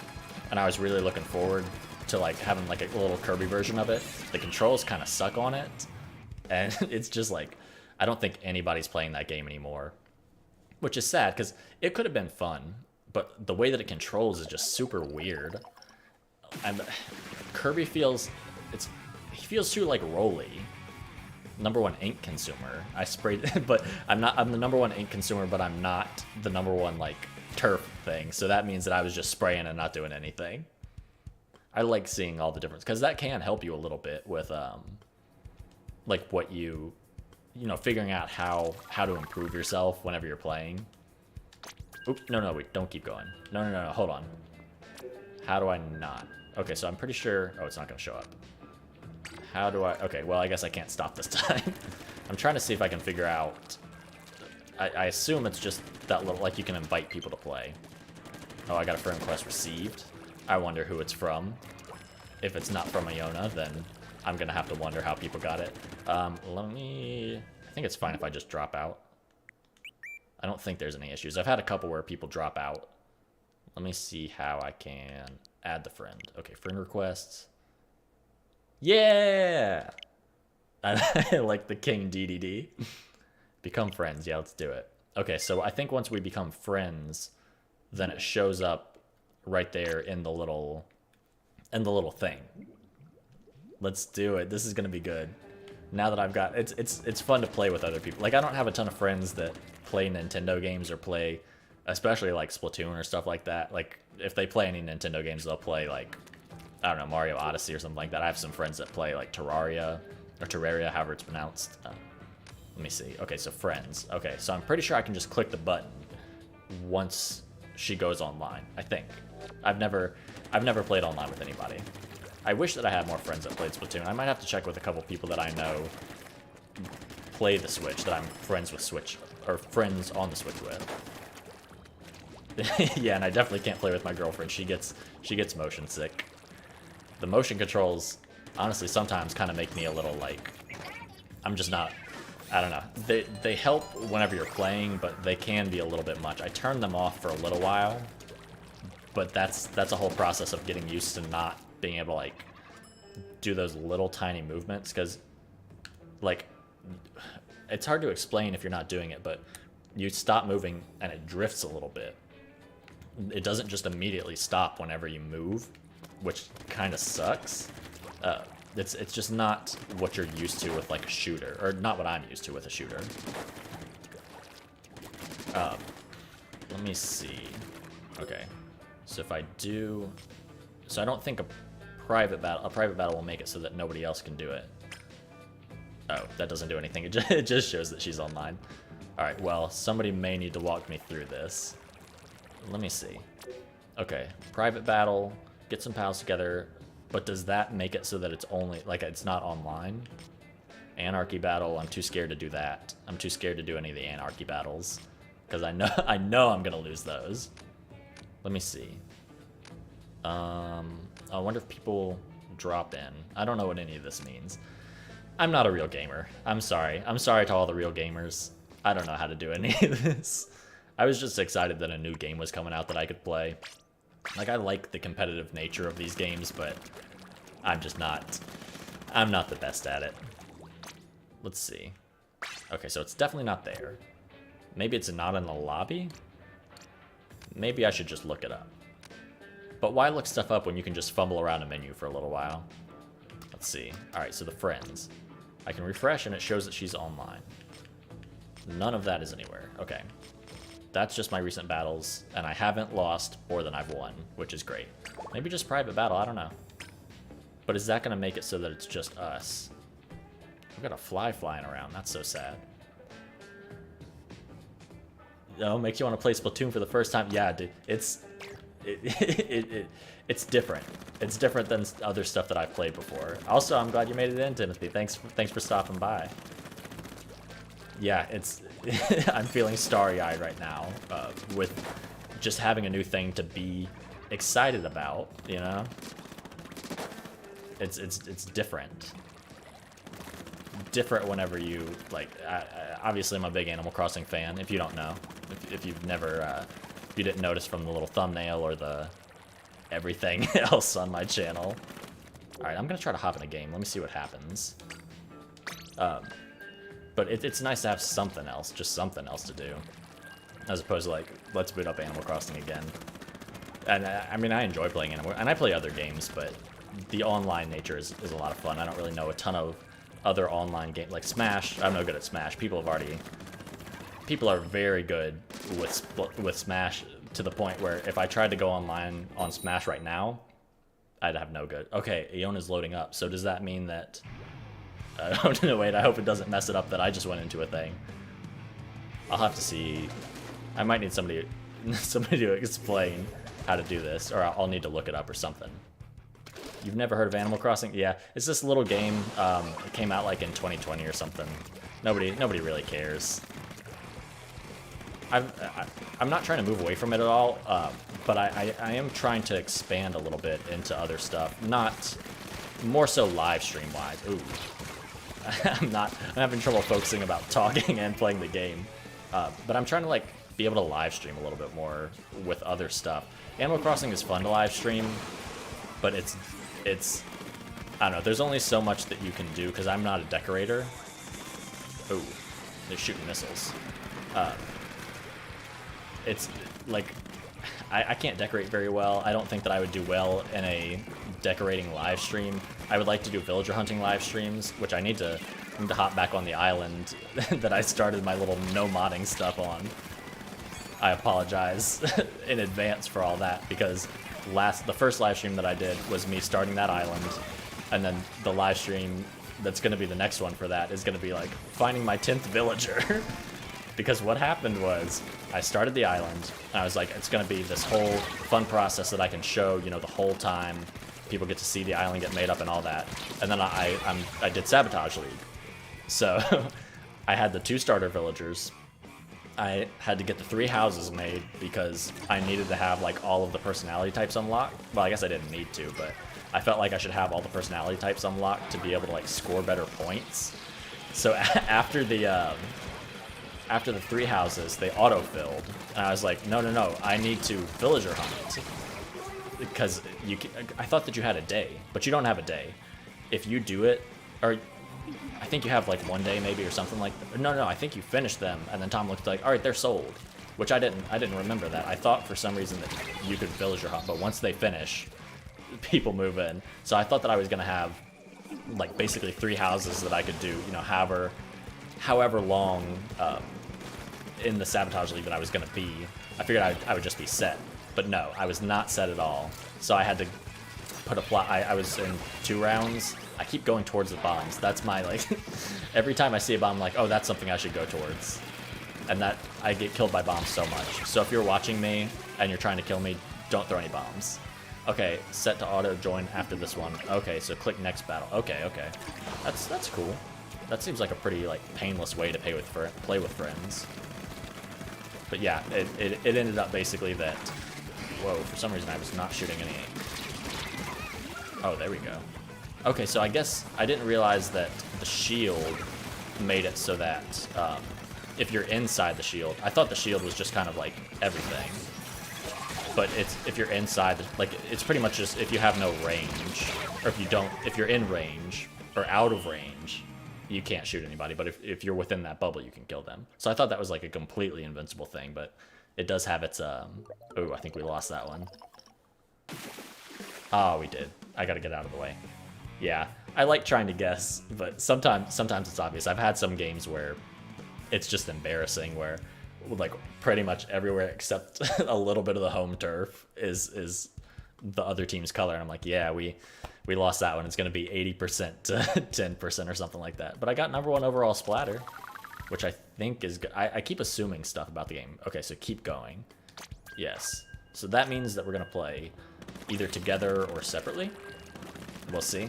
and I was really looking forward to like having like a little Kirby version of it. The controls kind of suck on it, and it's just like, I don't think anybody's playing that game anymore, which is sad because it could have been fun. But the way that it controls is just super weird. And Kirby feels too like rolly. #1 ink consumer. I sprayed, but I'm the #1 ink consumer, but I'm not the #1 like turf thing. So that means that I was just spraying and not doing anything. I like seeing all the difference, because that can help you a little bit with like what you know, figuring out how to improve yourself whenever you're playing. Oop, no, wait, don't keep going. No, hold on. How do I not? Okay, so I'm pretty sure, oh, it's not gonna show up. How do I, okay, well, I guess I can't stop this time. I'm trying to see if I can figure out, I assume it's just that little, like, you can invite people to play. Oh, I got a friend request received. I wonder who it's from. If it's not from Iona, then I'm gonna have to wonder how people got it. Let me... I think it's fine if I just drop out. I don't think there's any issues. I've had a couple where people drop out. Let me see how I can add the friend. Okay, friend requests. Yeah! I like the King DDD. Become friends. Yeah, let's do it. Okay, so I think once we become friends, then it shows up right there in the little thing. Let's do it. This is gonna be good. Now that I've got it's fun to play with other people. Like, I don't have a ton of friends that play Nintendo games or play, especially like Splatoon or stuff like that. Like, if they play any Nintendo games, they'll play like, I don't know, Mario Odyssey or something like that. I have some friends that play like Terraria, or Terraria, however it's pronounced. Let me see. Okay, so friends. Okay, so I'm pretty sure I can just click the button once she goes online, I think. I've never played online with anybody. I wish that I had more friends that played Splatoon. I might have to check with a couple people that I know play the Switch, that I'm friends with Switch, or friends on the Switch with. Yeah, and I definitely can't play with my girlfriend. She gets motion sick. The motion controls, honestly, sometimes kind of make me a little like, I'm just not, I don't know. They help whenever you're playing, but they can be a little bit much. I turned them off for a little while, but that's a whole process of getting used to not being able to like do those little tiny movements, because like it's hard to explain if you're not doing it, but you stop moving and it drifts a little bit. It doesn't just immediately stop whenever you move, which kind of sucks. It's just not what you're used to with like a shooter, or not what I'm used to with a shooter. Let me see. Okay, so if I do, so I don't think a private battle will make it so that nobody else can do it. Oh, that doesn't do anything. It just shows that she's online. All right, well, somebody may need to walk me through this. Let me see. Okay, private battle, get some pals together, but does that make it so that it's only, like, it's not online? Anarchy battle, I'm too scared to do that. I'm too scared to do any of the anarchy battles, because I know I'm gonna lose those. Let me see. I wonder if people drop in. I don't know what any of this means. I'm not a real gamer. I'm sorry. I'm sorry to all the real gamers. I don't know how to do any of this. I was just excited that a new game was coming out that I could play. Like, I like the competitive nature of these games, but I'm not the best at it. Let's see. Okay, so it's definitely not there. Maybe it's not in the lobby? Maybe I should just look it up. But why look stuff up when you can just fumble around a menu for a little while? Let's see. Alright, so the friends. I can refresh and it shows that she's online. None of that is anywhere. Okay. That's just my recent battles, and I haven't lost more than I've won, which is great. Maybe just private battle, I don't know. But is that going to make it so that it's just us? I've got a fly flying around. That's so sad. Oh, makes you want to play Splatoon for the first time? Yeah, dude, it's different. It's different than other stuff that I've played before. Also, I'm glad you made it in, Timothy. Thanks for stopping by. Yeah, it's I'm feeling starry-eyed right now with just having a new thing to be excited about, you know? It's different. Different whenever you, like, obviously I'm a big Animal Crossing fan, if you don't know. If you've never, if you didn't notice from the little thumbnail or the everything else on my channel. Alright, I'm gonna try to hop in a game. Let me see what happens. But it's nice to have something else, just something else to do. As opposed to, like, let's boot up Animal Crossing again. And, I mean, I enjoy playing Animal, and I play other games, but the online nature is a lot of fun. I don't really know a ton of other online games, like Smash. I'm no good at Smash. People are very good with Smash, to the point where if I tried to go online on Smash right now, I'd have no good. Okay, Iona's loading up, so does that mean that... oh, no, wait, I hope it doesn't mess it up that I just went into a thing. I'll have to see. I might need somebody to explain how to do this, or I'll need to look it up or something. You've never heard of Animal Crossing? Yeah, it's this little game. It came out like in 2020 or something. Nobody really cares. I'm not trying to move away from it at all, but I am trying to expand a little bit into other stuff, not more so live stream wise. Ooh, I'm having trouble focusing about talking and playing the game, but I'm trying to like be able to live stream a little bit more with other stuff. Animal Crossing is fun to live stream, but it's I don't know. There's only so much that you can do because I'm not a decorator. Ooh, they're shooting missiles. It's like I can't decorate very well. I don't think that I would do well in a decorating live stream. I would like to do villager hunting live streams, which I need to hop back on the island that I started my little no modding stuff on. I apologize in advance for all that because the first live stream that I did was me starting that island, and then the live stream that's going to be the next one for that is going to be like finding my 10th villager. Because what happened was I started the island, and I was like, it's going to be this whole fun process that I can show, you know, the whole time. People get to see the island get made up and all that. And then I did Sabotage League. So I had the 2 starter villagers. I had to get the 3 houses made because I needed to have like all of the personality types unlocked. Well, I guess I didn't need to, but I felt like I should have all the personality types unlocked to be able to like score better points. So after the 3 houses, they auto-filled, and I was like, no, I need to villager hunt. Because I thought that you had a day, but you don't have a day. If you do it, or I think you have like 1 day maybe or something like that. No, I think you finished them, and then Tom looked like, all right, they're sold. Which I didn't remember that. I thought for some reason that you could villager hunt, but once they finish, people move in. So I thought that I was gonna have like basically 3 houses that I could do, you know, however long in the Sabotage League that I was gonna be. I figured I would just be set, but no, I was not set at all. So I had to put a plot. I was in 2 rounds. I keep going towards the bombs. That's my like. Every time I see a bomb, I'm like, oh, that's something I should go towards. And that I get killed by bombs so much. So if you're watching me and you're trying to kill me, don't throw any bombs. Okay, set to auto join after this one. Okay, so click next battle. Okay. That's cool. That seems like a pretty like painless way to play with friends. But yeah, it ended up basically that. Whoa! For some reason, I was not shooting any. Oh, there we go. Okay, so I guess I didn't realize that the shield made it so that if you're inside the shield, I thought the shield was just kind of like everything. But if you're inside, like it's pretty much just if you have no range, or if you're in range or out of range, you can't shoot anybody. But if you're within that bubble, you can kill them. So I thought that was like a completely invincible thing, but it does have its oh, I think we lost that one. Oh, we did. I gotta get out of the way. Yeah, I like trying to guess, but sometimes it's obvious. I've had some games where it's just embarrassing, where like pretty much everywhere except a little bit of the home turf is the other team's color, and I'm like, yeah, we lost that one. It's gonna be 80% to 10% or something like that. But I got #1 overall splatter, which I think is good. I keep assuming stuff about the game. Okay, so keep going. Yes. So that means that we're gonna play either together or separately. We'll see.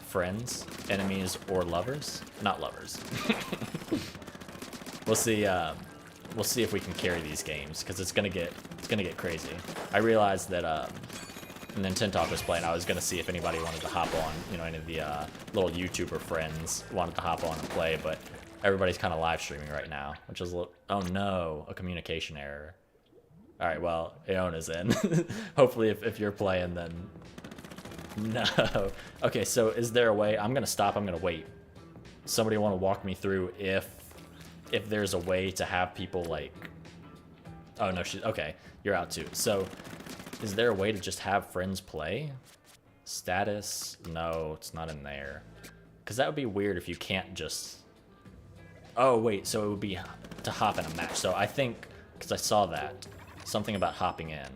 Friends, enemies, or lovers. Not lovers. We'll see. We'll see if we can carry these games, because it's gonna get crazy. I realized that Nintendo Talk was playing. I was gonna see if anybody wanted to hop on. You know, any of the little YouTuber friends wanted to hop on and play, but everybody's kind of live streaming right now, which is a little. Oh no, a communication error. All right, well, Aona's in. Hopefully, if you're playing, then no. Okay, so is there a way? I'm gonna stop. I'm gonna wait. Somebody want to walk me through if there's a way to have people like. Oh no, okay. You're out too. So, is there a way to just have friends play? Status? No, it's not in there. Because that would be weird if you can't just. Oh wait, so it would be to hop in a match. So I think because I saw that. Something about hopping in.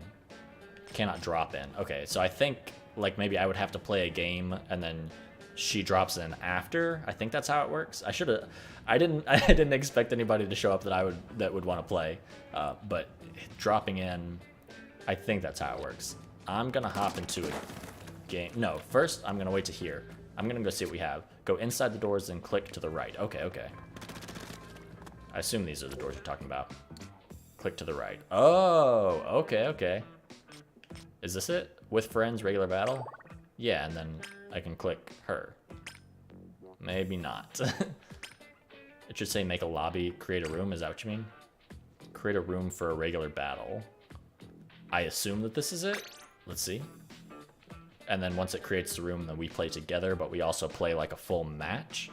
Cannot drop in. Okay, so I think like maybe I would have to play a game and then she drops in after. I think that's how it works. I didn't expect anybody to show up that would want to play. But dropping in, I think that's how it works. I'm gonna hop into a game. No, first I'm gonna wait to here. I'm gonna go see what we have. Go inside the doors and click to the right. Okay. I assume these are the doors you're talking about. Click to the right. Oh, okay, okay. Is this it? With friends, regular battle? Yeah, and then I can click her. Maybe not. It should say make a lobby, create a room. Is that what you mean? Create a room for a regular battle. I assume that this is it. Let's see. And then once it creates the room, then we play together, but we also play like a full match.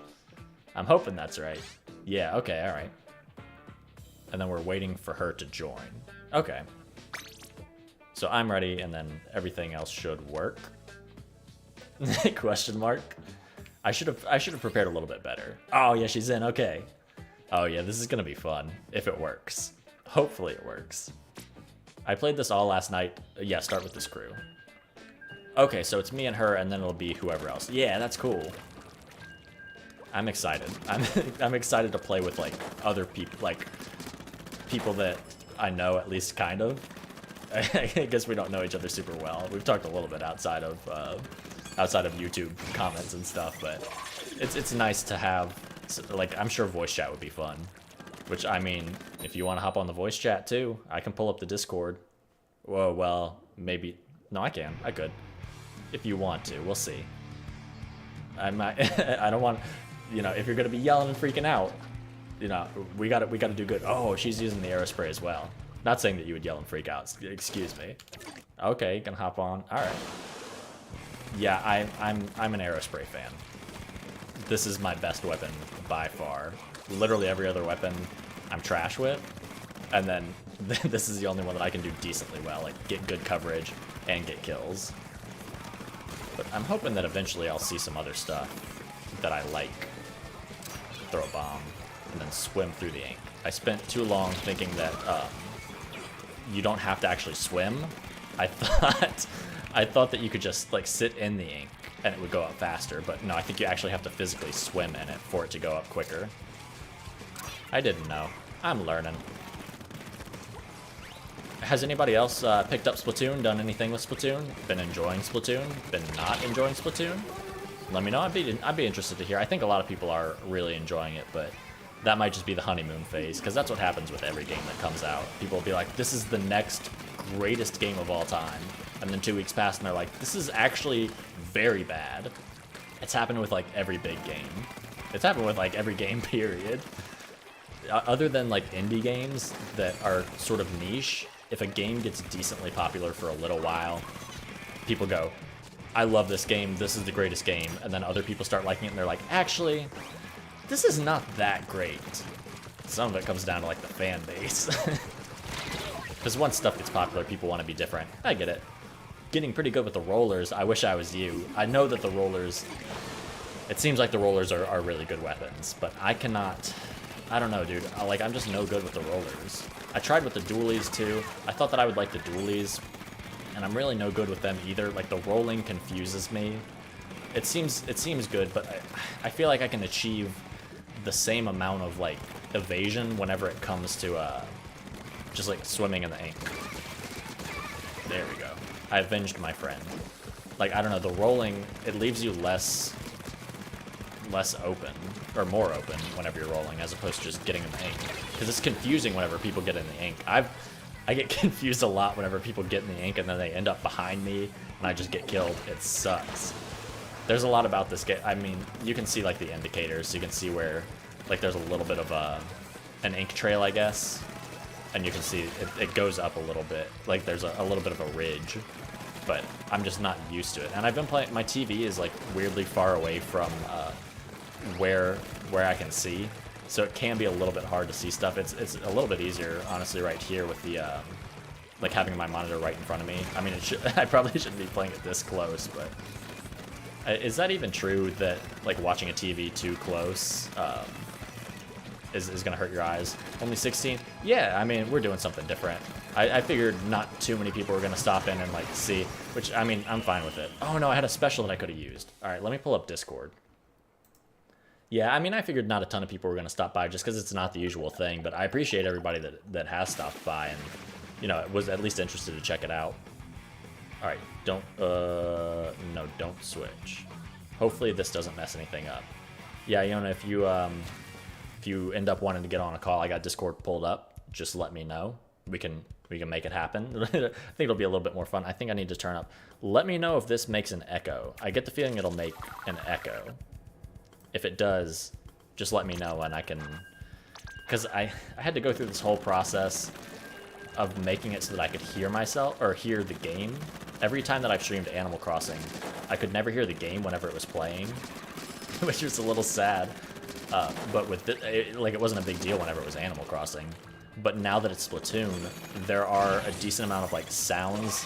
I'm hoping that's right. Yeah, okay, all right. And then we're waiting for her to join. Okay. So I'm ready, and then everything else should work. Question mark. I should have prepared a little bit better. Oh yeah, she's in. Okay. Oh yeah, this is gonna be fun if it works. Hopefully it works. I played this all last night. Yeah, start with this crew. Okay, so it's me and her, and then it'll be whoever else. Yeah, that's cool. I'm excited. I'm excited to play with like other people, like people that I know at least kind of. I guess we don't know each other super well. We've talked a little bit outside of YouTube comments and stuff, but it's nice to have, like, I'm sure voice chat would be fun. Which, I mean, if you want to hop on the voice chat too, I can pull up the Discord. Whoa, well, maybe, no, I can, I could. If you want to, we'll see. I might, I don't want, you know, if you're gonna be yelling and freaking out, you know, we gotta do good. Oh, she's using the aerospray as well. Not saying that you would yell and freak out. Excuse me. Okay, you can hop on. All right. Yeah, I'm an aerospray fan. This is my best weapon by far. Literally every other weapon I'm trash with, and then this is the only one that I can do decently well, like get good coverage and get kills. But I'm hoping that eventually I'll see some other stuff that I like. Throw a bomb and then swim through the ink. I spent too long thinking that you don't have to actually swim. I thought that you could just like sit in the ink and it would go up faster, but no, I think you actually have to physically swim in it for it to go up quicker. I didn't know. I'm learning. Has anybody else picked up Splatoon, done anything with Splatoon? Been enjoying Splatoon? Been not enjoying Splatoon? Let me know. I'd be interested to hear. I think a lot of people are really enjoying it, but that might just be the honeymoon phase, because that's what happens with every game that comes out. People will be like, this is the next greatest game of all time. And then 2 weeks pass and they're like, this is actually very bad. It's happened with like every big game. It's happened with like every game, period. Other than like indie games that are sort of niche, if a game gets decently popular for a little while, people go, I love this game, this is the greatest game. And then other people start liking it and they're like, actually, this is not that great. Some of it comes down to like the fan base. Because once stuff gets popular, people want to be different. I get it. Getting pretty good with the rollers. I wish I was you. I know that the rollers, it seems like the rollers are really good weapons, but I cannot, I don't know, dude. I'm just no good with the rollers. I tried with the dualies too. I thought that I would like the dualies, and I'm really no good with them either. Like the rolling confuses me. It seems good, but I feel like I can achieve the same amount of like evasion whenever it comes to just like swimming in the ink. There we go. I avenged my friend. Like, I don't know, the rolling, it leaves you less open, or more open whenever you're rolling, as opposed to just getting in the ink. Because it's confusing whenever people get in the ink. I get confused a lot whenever people get in the ink and then they end up behind me and I just get killed. It sucks. There's a lot about this game. I mean, you can see like the indicators, so you can see where like there's a little bit of an ink trail, I guess. And you can see it goes up a little bit. Like there's a little bit of a ridge. But I'm just not used to it. And I've been playing, my TV is like weirdly far away from where I can see. So it can be a little bit hard to see stuff. It's a little bit easier, honestly, right here with the, like having my monitor right in front of me. I mean, I probably shouldn't be playing it this close, but is that even true that like watching a TV too close is gonna hurt your eyes? Only 16? Yeah, I mean, we're doing something different. I figured not too many people were gonna stop in and like see, which I mean, I'm fine with it. Oh no, I had a special that I could have used. All right, let me pull up Discord. Yeah, I mean, I figured not a ton of people were gonna stop by just because it's not the usual thing, but I appreciate everybody that has stopped by and, you know, was at least interested to check it out. All right, no, don't switch. Hopefully this doesn't mess anything up. Yeah, Yona, if you end up wanting to get on a call, I got Discord pulled up. Just let me know. we can make it happen. I think it'll be a little bit more fun. I think I need to turn up. Let me know if this makes an echo. I get the feeling it'll make an echo. If it does, just let me know and I can... Because I had to go through this whole process of making it so that I could hear myself, or hear the game. Every time that I've streamed Animal Crossing, I could never hear the game whenever it was playing, which was a little sad. But with it wasn't a big deal whenever it was Animal Crossing. But now that it's Splatoon, there are a decent amount of like sounds,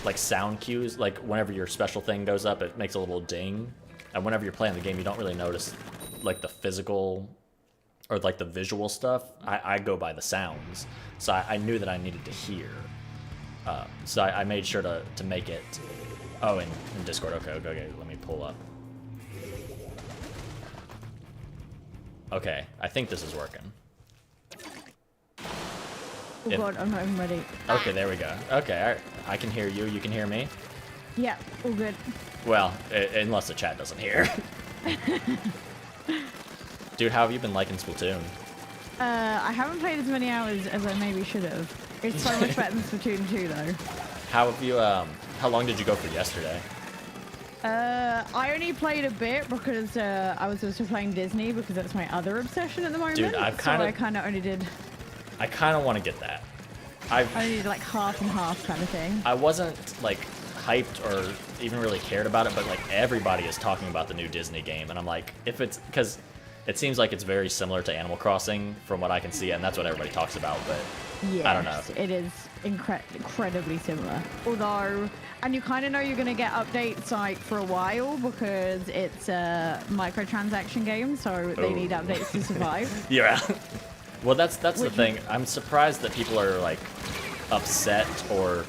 like sound cues. Like whenever your special thing goes up, it makes a little ding. And whenever you're playing the game, you don't really notice like the physical or like the visual stuff. I go by the sounds. So I knew that I needed to hear. So I made sure to make it. Oh, in Discord. Okay. Let me pull up. Okay, I think this is working. Oh god, I'm not even ready. Okay, there we go. Okay, I can hear you. You can hear me? Yeah, all good. Well, unless the chat doesn't hear. Dude, how have you been liking Splatoon? I haven't played as many hours as I maybe should have. It's so much better than Splatoon 2 though. How have you, how long did you go for yesterday? I only played a bit because I was also playing Disney because that's my other obsession at the moment. Dude, I kind of only did... I kind of want to get that. I only did like half and half kind of thing. I wasn't like hyped or even really cared about it, but like everybody is talking about the new Disney game, and I'm like, if it's because it seems like it's very similar to Animal Crossing from what I can see, and that's what everybody talks about. But yes, I don't know. It is incredibly similar. Although, and you kind of know you're gonna get updates like for a while because it's a microtransaction game, so they need updates to survive. Yeah. Well, that's the thing. I'm surprised that people are like upset or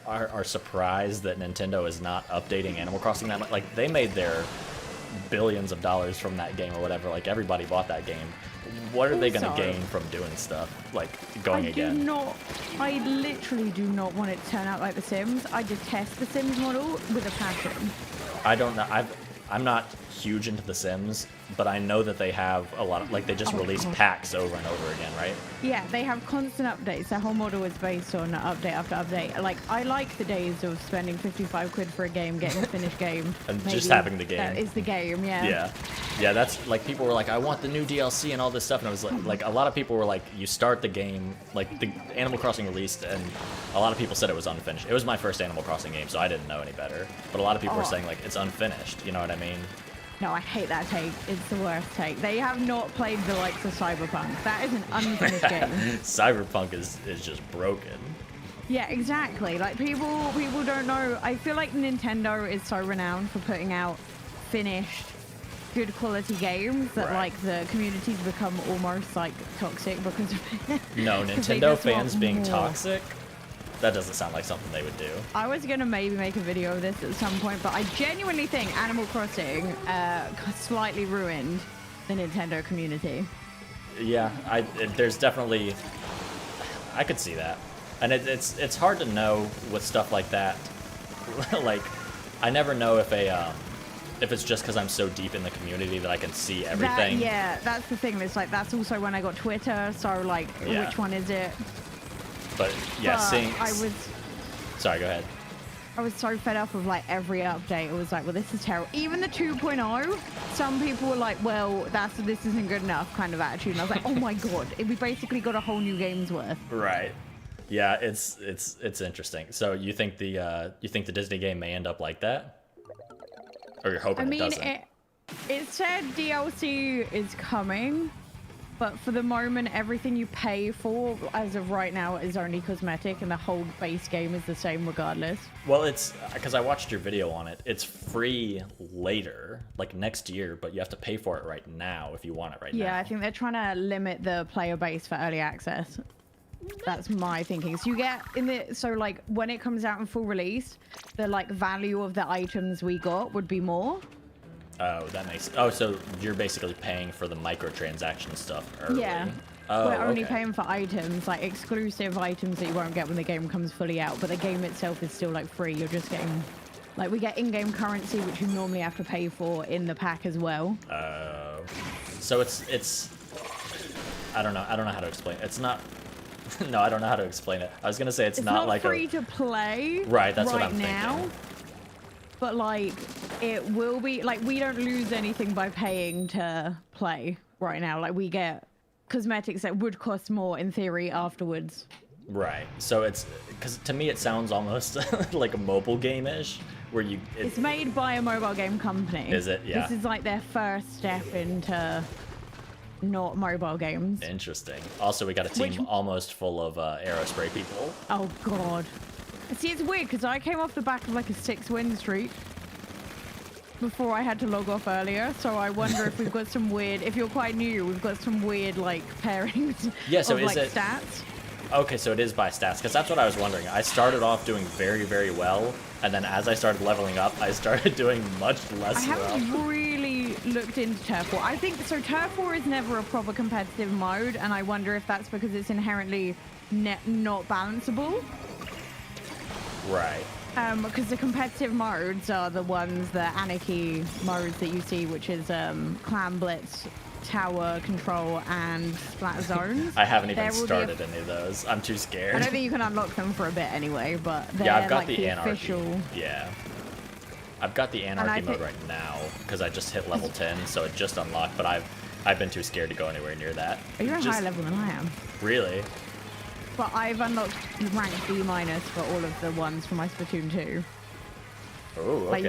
are surprised that Nintendo is not updating Animal Crossing that much. Like they made their billions of dollars from that game or whatever. Like everybody bought that game. What are they going to gain from doing stuff like going again? I literally do not want it to turn out like The Sims. I detest the Sims model with a passion. I don't know. I'm not huge into The Sims, but I know that they have a lot of, like, they just release packs over and over again, right? Yeah, they have constant updates. Their whole model is based on update after update. Like, I like the days of spending 55 quid for a game, getting a finished game. And just having the game. That is the game, yeah. Yeah, that's, like, people were like, I want the new DLC and all this stuff, and I was like, a lot of people were like, you start the game, like, the Animal Crossing released, and a lot of people said it was unfinished. It was my first Animal Crossing game, so I didn't know any better. But a lot of people were saying, like, it's unfinished, you know what I mean? No, I hate that take. It's the worst take. They have not played the likes of Cyberpunk. That is an unfinished game. Cyberpunk is just broken. Yeah, exactly. Like people don't know. I feel like Nintendo is so renowned for putting out finished, good quality games that like the communities become almost like toxic because of it. No, Nintendo fans being toxic? That doesn't sound like something they would do. I was going to maybe make a video of this at some point, but I genuinely think Animal Crossing slightly ruined the Nintendo community. Yeah, there's definitely... I could see that. And it's hard to know with stuff like that. Like, I never know if it's just because I'm so deep in the community that I can see everything. Yeah, that's the thing. It's like, that's also when I got Twitter, so like, which one is it? But yeah, sorry, go ahead. I was so fed up of like every update. It was like, well, this is terrible. Even the 2.0, some people were like, well, this isn't good enough kind of attitude. And I was like, oh my god, we basically got a whole new game's worth. Right. Yeah, it's interesting. So you think the Disney game may end up like that, or you're hoping it doesn't? It said DLC is coming. But for the moment, everything you pay for, as of right now, is only cosmetic, and the whole base game is the same regardless. Well, it's because I watched your video on it. It's free later, like next year, but you have to pay for it right now if you want it right now. Yeah, I think they're trying to limit the player base for early access. That's my thinking. So you get so like when it comes out in full release, the like value of the items we got would be more. Oh, that makes... Oh, so you're basically paying for the microtransaction stuff early. Yeah. Oh, we're only paying for items, like exclusive items that you won't get when the game comes fully out, but the game itself is still like free. You're just getting... Like, we get in-game currency, which you normally have to pay for in the pack as well. So it's... I don't know how to explain. It's not No, I don't know how to explain it. I was gonna say it's not like free to play. Right, that's what right I'm now. thinking. But like, it will be like we don't lose anything by paying to play right now. Like we get cosmetics that would cost more in theory afterwards. Right. So it's because to me it sounds almost like a mobile game-ish, where you. It's made by a mobile game company. Is it? Yeah. This is like their first step into not mobile games. Interesting. Also, we got a team almost full of aerospray people. Oh god. See, it's weird because I came off the back of like a 6-win streak before I had to log off earlier. So I wonder if we've got some weird. If you're quite new, we've got some weird like pairings. Yeah. So of, is like, it stats? Okay, so it is by stats, because that's what I was wondering. I started off doing very, very well, and then as I started leveling up, I started doing much less I well. haven't really looked into Turf War. I think so. Turf War is never a proper competitive mode, and I wonder if that's because it's inherently not balanceable. Right. Because the competitive modes are the ones, the anarchy modes that you see, which is Clan Blitz, Tower Control, and Splat Zones. I haven't even started any of those. I'm too scared. I don't think you can unlock them for a bit anyway, but they're Yeah, I've got like the anarchy. official. Yeah. I've got the anarchy mode right now, because I just hit level 10, so it just unlocked, but I've been too scared to go anywhere near that. You're a higher level than I am. Really? But I've unlocked rank B- for all of the ones for my Splatoon 2. Oh, okay. Like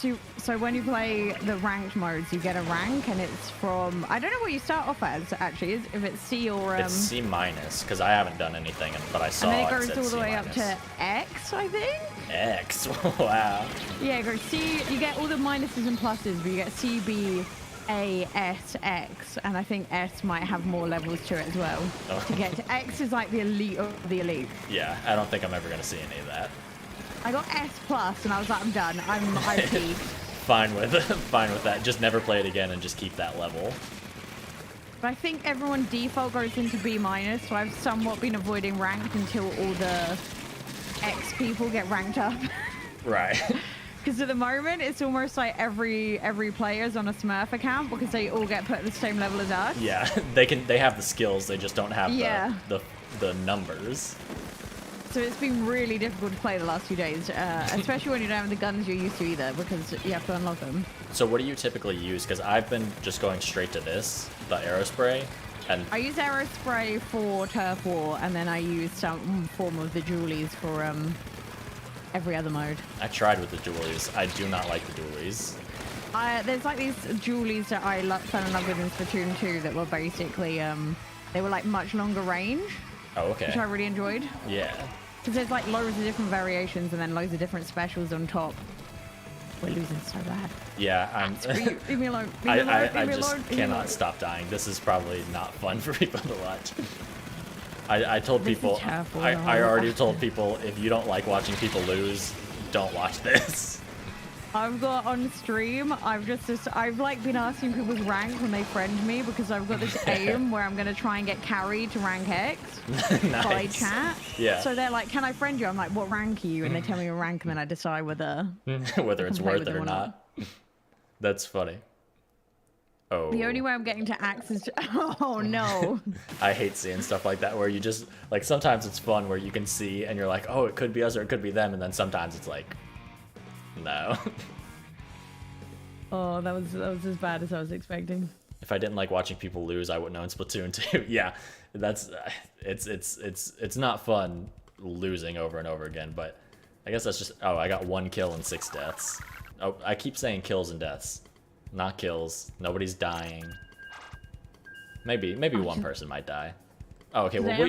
you get so when you play the ranked modes, you get a rank, and it's from I don't know what you start off as actually. If it's C or It's C-, because I haven't done anything, but I saw and then it said goes all the way up C-. to X, I think. X. Wow. Yeah, it goes C. You get all the minuses and pluses, but you get C, B, A, S, X, and I think S might have more levels to it as well. Oh. To get to X is like the elite of the elite. Yeah, I don't think I'm ever gonna see any of that. I got S plus, and I was like, I'm done. I peaked. Fine with that. Just never play it again and just keep that level. But I think everyone default goes into B-, so I've somewhat been avoiding ranked until all the X people get ranked up. Right. Because at the moment, it's almost like every player's on a Smurf account because they all get put at the same level as us. Yeah, they have the skills, they just don't have the numbers. So it's been really difficult to play the last few days, especially when you don't have the guns you're used to either, because you have to unlock them. So what do you typically use? Because I've been just going straight to the aerospray, and I use aerospray for Turf War, and then I use some form of the dualies for every other mode. I tried with the dualies. I do not like the dualies. There's like these dualies that I fell in love with in Splatoon 2 that were basically, they were like much longer range. Oh, okay. Which I really enjoyed. Yeah. Because there's like loads of different variations and then loads of different specials on top. We're losing so bad. Yeah, I'm. Leave me alone. I just cannot stop dying. This is probably not fun for people to watch. I told people. I already told people if you don't like watching people lose, don't watch this. I've got on stream. I've like been asking people's rank when they friend me because I've got this aim where I'm gonna try and get carried to rank X Nice. by chat. Yeah. So they're like, "Can I friend you?" I'm like, "What rank are you?" And they tell me a rank, and then I decide whether it's worth it or not. That's funny. Oh. The only way I'm getting to Axe is oh no. I hate seeing stuff like that where you just like sometimes it's fun where you can see and you're like, oh, it could be us or it could be them, and then sometimes it's like, no. Oh, that was as bad as I was expecting. If I didn't like watching people lose, I wouldn't know in Splatoon 2. Yeah, that's it's not fun losing over and over again, but I guess that's just I got 1 kill and 6 deaths. Oh, I keep saying kills and deaths, not kills. Nobody's dying. Maybe one person might die. Oh, okay. Well,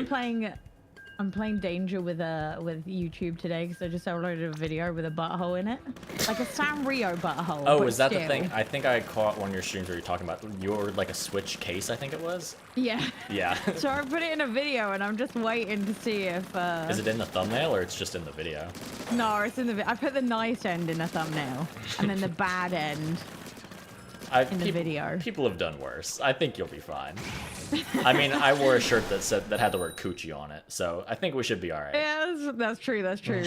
I'm playing Danger with YouTube today because I just uploaded a video with a butthole in it, like a Sanrio butthole. Oh, is that the thing? I think I caught one of your streams where you're talking about your like a Switch case. I think it was. Yeah. Yeah. So I put it in a video, and I'm just waiting to see if. Is it in the thumbnail or it's just in the video? No, it's in the. I put the nice end in the thumbnail, and then the bad end. In the video. People have done worse. I think you'll be fine. I mean, I wore a shirt that had the word coochie on it, so I think we should be all right. Yeah, that's true. That's true.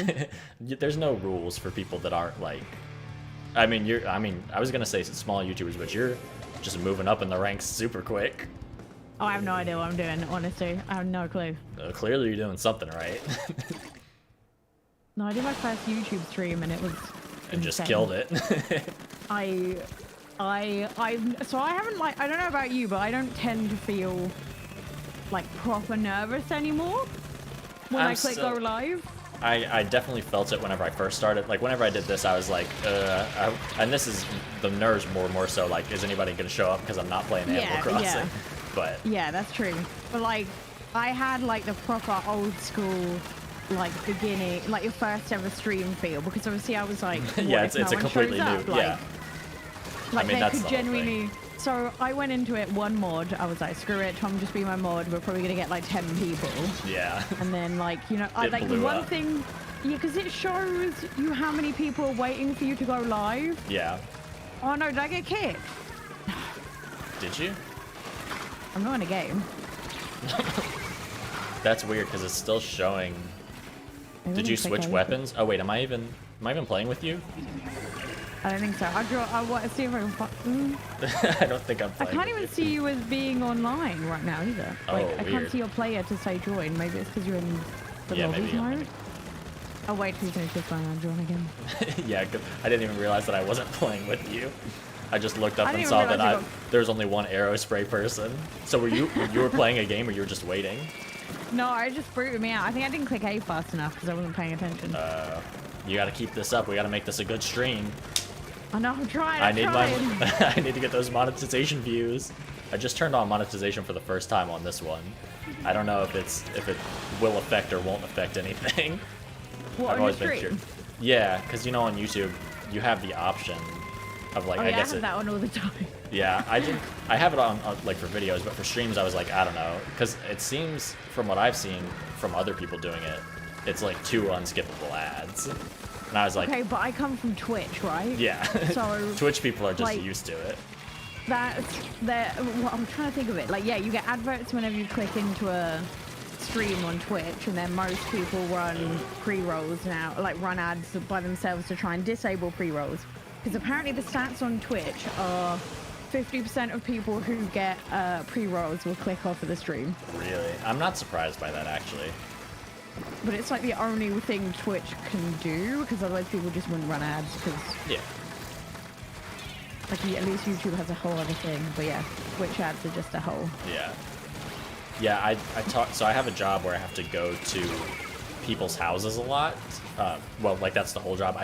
There's no rules for people that aren't like. I mean, I was gonna say small YouTubers, but you're just moving up in the ranks super quick. Oh, I have no idea what I'm doing, honestly. I have no clue. Clearly you're doing something right. No, I did my first YouTube stream and it was And just insane. killed it. so I haven't like, I don't know about you, but I don't tend to feel like proper nervous anymore when I click go live. I definitely felt it whenever I first started. Like whenever I did this, I was like, and this is the nerves more so like, is anybody gonna show up because I'm not playing Animal Crossing? Yeah. But yeah, that's true. But like, I had like the proper old school, like beginning, like your first ever stream feel, because obviously I was like, yeah, it's a completely new, yeah. Like I mean, they that's could genuinely. So I went into it one mod. I was like, screw it, Tom, just be my mod. We're probably gonna get like 10 people. Yeah. And then like, you know, I like the one thing, yeah, because it shows you how many people are waiting for you to go live. Yeah. Oh no, did I get kicked? Did you? I'm not in a game. That's weird because it's still showing. Did you switch weapons? Oh wait, am I even playing with you? I don't think so. I want to see if I can. I don't think I'm playing. I can't even see you as being online right now either. Like, I can't see your player to say join. Maybe it's because you're in the lobbies mode. Oh wait, he's gonna click on join again. Yeah, I didn't even realize that I wasn't playing with you. I just looked up and saw that there's only one arrow spray person. So were you playing a game or you were just waiting? No, I just booted me out. I think I didn't click A fast enough because I wasn't paying attention. You got to keep this up. We got to make this a good stream. I know, I'm trying. I need to get those monetization views. I just turned on monetization for the first time on this one. I don't know if it will affect or won't affect anything. What, I've on your always been stream? curious. Yeah, because you know on YouTube you have the option of like I guess I have that one all the time. Yeah, I have it on like for videos, but for streams I was like, I don't know, because it seems from what I've seen from other people doing it, it's like 2 unskippable ads. And I was like, okay, but I come from Twitch, right? Yeah. So Twitch people are just like, used to it. Well, I'm trying to think of it. Like, yeah, you get adverts whenever you click into a stream on Twitch, and then most people run pre-rolls now, like run ads by themselves to try and disable pre-rolls. Because apparently the stats on Twitch are 50% of people who get pre-rolls will click off of the stream. Really? I'm not surprised by that, actually. But it's like the only thing Twitch can do, because otherwise people just wouldn't run ads, because... Yeah. Like, at least YouTube has a whole other thing, but yeah, Twitch ads are just a whole. Yeah. Yeah, so I have a job where I have to go to people's houses a lot. Well, like that's the whole job.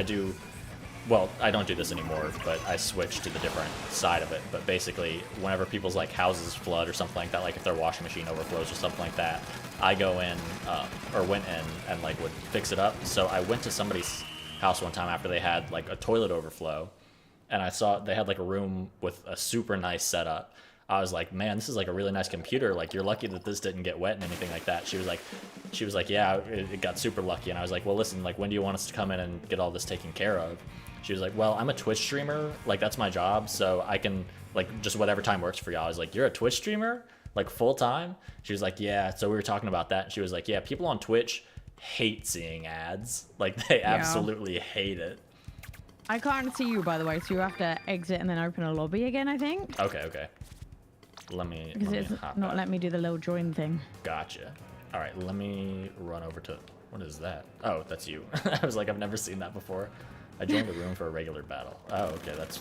Well, I don't do this anymore, but I switched to the different side of it. But basically, whenever people's like houses flood or something like that, like if their washing machine overflows or something like that, I go in, or went in and like would fix it up. So I went to somebody's house one time after they had like a toilet overflow, and I saw they had like a room with a super nice setup. I was like, man, this is like a really nice computer. Like, you're lucky that this didn't get wet and anything like that. She was like, yeah, it got super lucky. And I was like, well, listen, like, when do you want us to come in and get all this taken care of? She was like, well, I'm a Twitch streamer. Like, that's my job. So I can, like, just whatever time works for y'all. I was like, you're a Twitch streamer? Like, full time? She was like, yeah. So we were talking about that. And she was like, yeah, people on Twitch hate seeing ads. Like, they absolutely hate it. I can't see you, by the way, so you have to exit and then open a lobby again, I think. Okay. Let me hop not out. let me do the little join thing. Gotcha. All right, let me run over to... What is that? Oh, that's you. I was like, I've never seen that before. I joined the room for a regular battle. Oh, okay, that's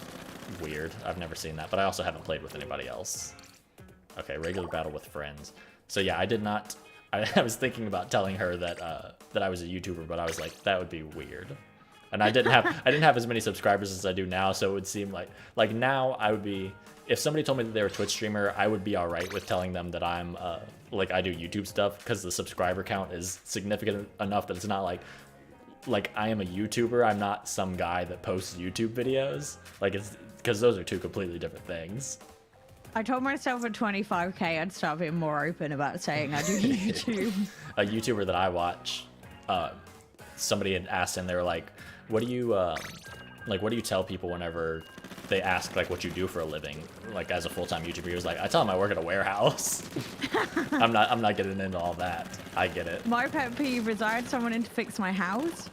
weird. I've never seen that, but I also haven't played with anybody else. Okay, regular battle with friends. So yeah, I did not... I was thinking about telling her that that I was a YouTuber, but I was like, that would be weird. And I didn't have as many subscribers as I do now, so it would seem like now I would be... If somebody told me that they were a Twitch streamer, I would be all right with telling them that I'm, like, I do YouTube stuff, because the subscriber count is significant enough that it's not like I am a YouTuber. I'm not some guy that posts YouTube videos. Like, it's because those are two completely different things. I told myself at 25K I'd start being more open about saying I do YouTube. A YouTuber that I watch, somebody had asked him, they were like, what do you tell people whenever they ask like what you do for a living, like as a full-time YouTuber? He was like, I tell them I work at a warehouse. I'm not getting into all that. I get it. My pet peeve is I had someone in to fix my house,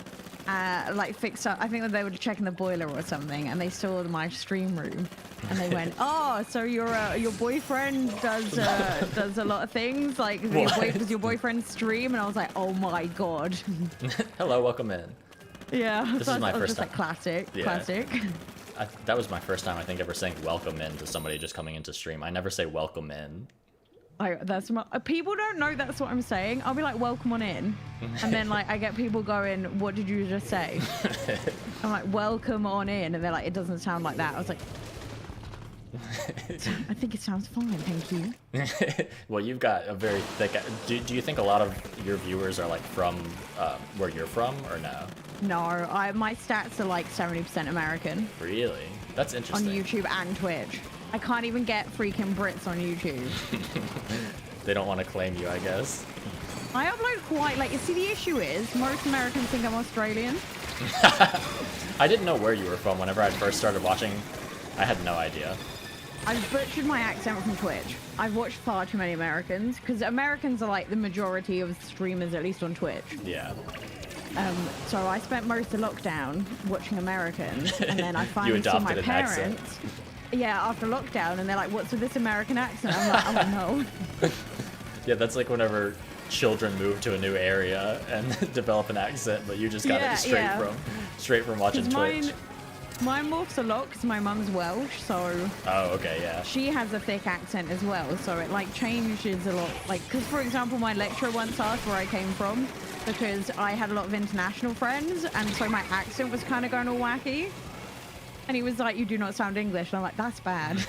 like fix up. I think that they were checking the boiler or something, and they saw my stream room, And they went, "Oh, so your boyfriend does a lot of things. Like, does your boyfriend stream?" And I was like, "Oh my god." Hello, welcome in. Yeah. This is my first time. Like, classic. That was my first time, I think, ever saying welcome in to somebody just coming into stream. I never say welcome in. People don't know that's what I'm saying. I'll be like, "Welcome on in," and then like I get people going, "What did you just say?" I'm like, "Welcome on in," and they're like, "It doesn't sound like that." I was like, "I think it sounds fine, thank you." Well, you've got a very thick. Do you think a lot of your viewers are like from where you're from, or no? No, my stats are like 70% American. Really? That's interesting. On YouTube and Twitch. I can't even get freaking Brits on YouTube. They don't want to claim you, I guess. I upload quite, like, you see, the issue is most Americans think I'm Australian. I didn't know where you were from whenever I first started watching. I had no idea. I've butchered my accent from Twitch. I've watched far too many Americans, because Americans are like the majority of streamers, at least on Twitch. Yeah. So I spent most of lockdown watching Americans, and then I finally saw my parents. Yeah, after lockdown, and they're like, "What's with this American accent?" I'm like, "Oh no." Yeah, that's like whenever children move to a new area and develop an accent, but you just got it straight from watching Twitch. Mine morphs a lot because my mum's Welsh, so. Oh, okay, yeah. She has a thick accent as well, so it like changes a lot. Like, because for example, my lecturer once asked where I came from, because I had a lot of international friends, and so my accent was kind of going all wacky. And he was like, "You do not sound English." And I'm like, "That's bad."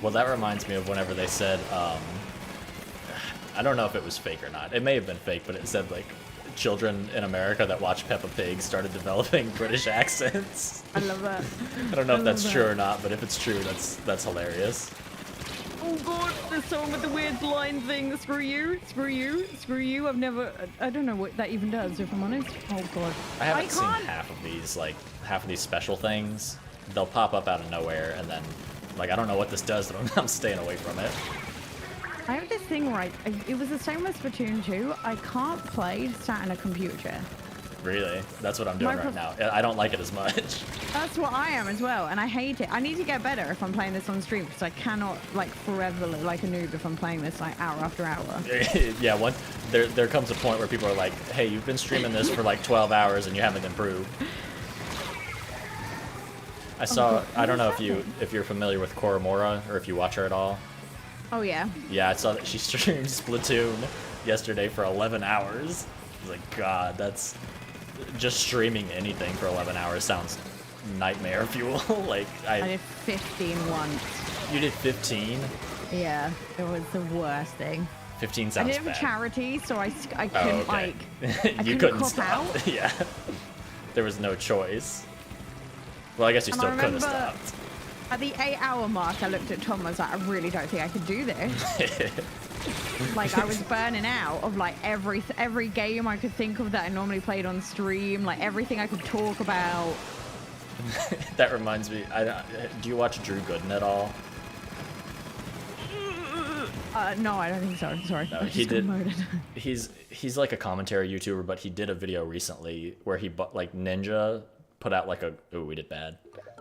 Well, that reminds me of whenever they said, I don't know if it was fake or not. It may have been fake, but it said, like, children in America that watch Peppa Pig started developing British accents. I love that. I don't know if that's true or not, but if it's true, that's hilarious. Oh god, the song with the weird line thing. Screw you, screw you, screw you. I don't know what that even does, if I'm honest. Oh god. I haven't seen half of these special things. They'll pop up out of nowhere, and then, like, I don't know what this does, but I'm staying away from it. I have this thing where it was the same with Splatoon 2. I can't play sat in a computer. Really? That's what I'm doing right now. I don't like it as much. That's what I am as well, and I hate it. I need to get better if I'm playing this on stream, because I cannot, like, forever look like a noob if I'm playing this, like, hour after hour. Yeah, there comes a point where people are like, "Hey, you've been streaming this for like 12 hours and you haven't improved." I don't know if you're familiar with Koromora, or if you watch her at all. Oh, yeah. Yeah, I saw that she streamed Splatoon yesterday for 11 hours. I was like, God, that's... Just streaming anything for 11 hours sounds nightmare fuel. Like, I did 15 once. You did 15? Yeah, it was the worst thing. 15 sounds bad. I did it for charity, so I couldn't, like... You couldn't cop stop. out. Yeah. There was no choice. Well, I guess you still could have stopped. At the 8-hour mark, I looked at Tom and I was like, "I really don't think I could do this." Like, I was burning out of, like, every game I could think of that I normally played on stream, like, everything I could talk about. That reminds me, do you watch Drew Gooden at all? No, I don't think so. Sorry. No, he did. He's like a commentary YouTuber, but he did a video recently where he like Ninja put out like we did bad.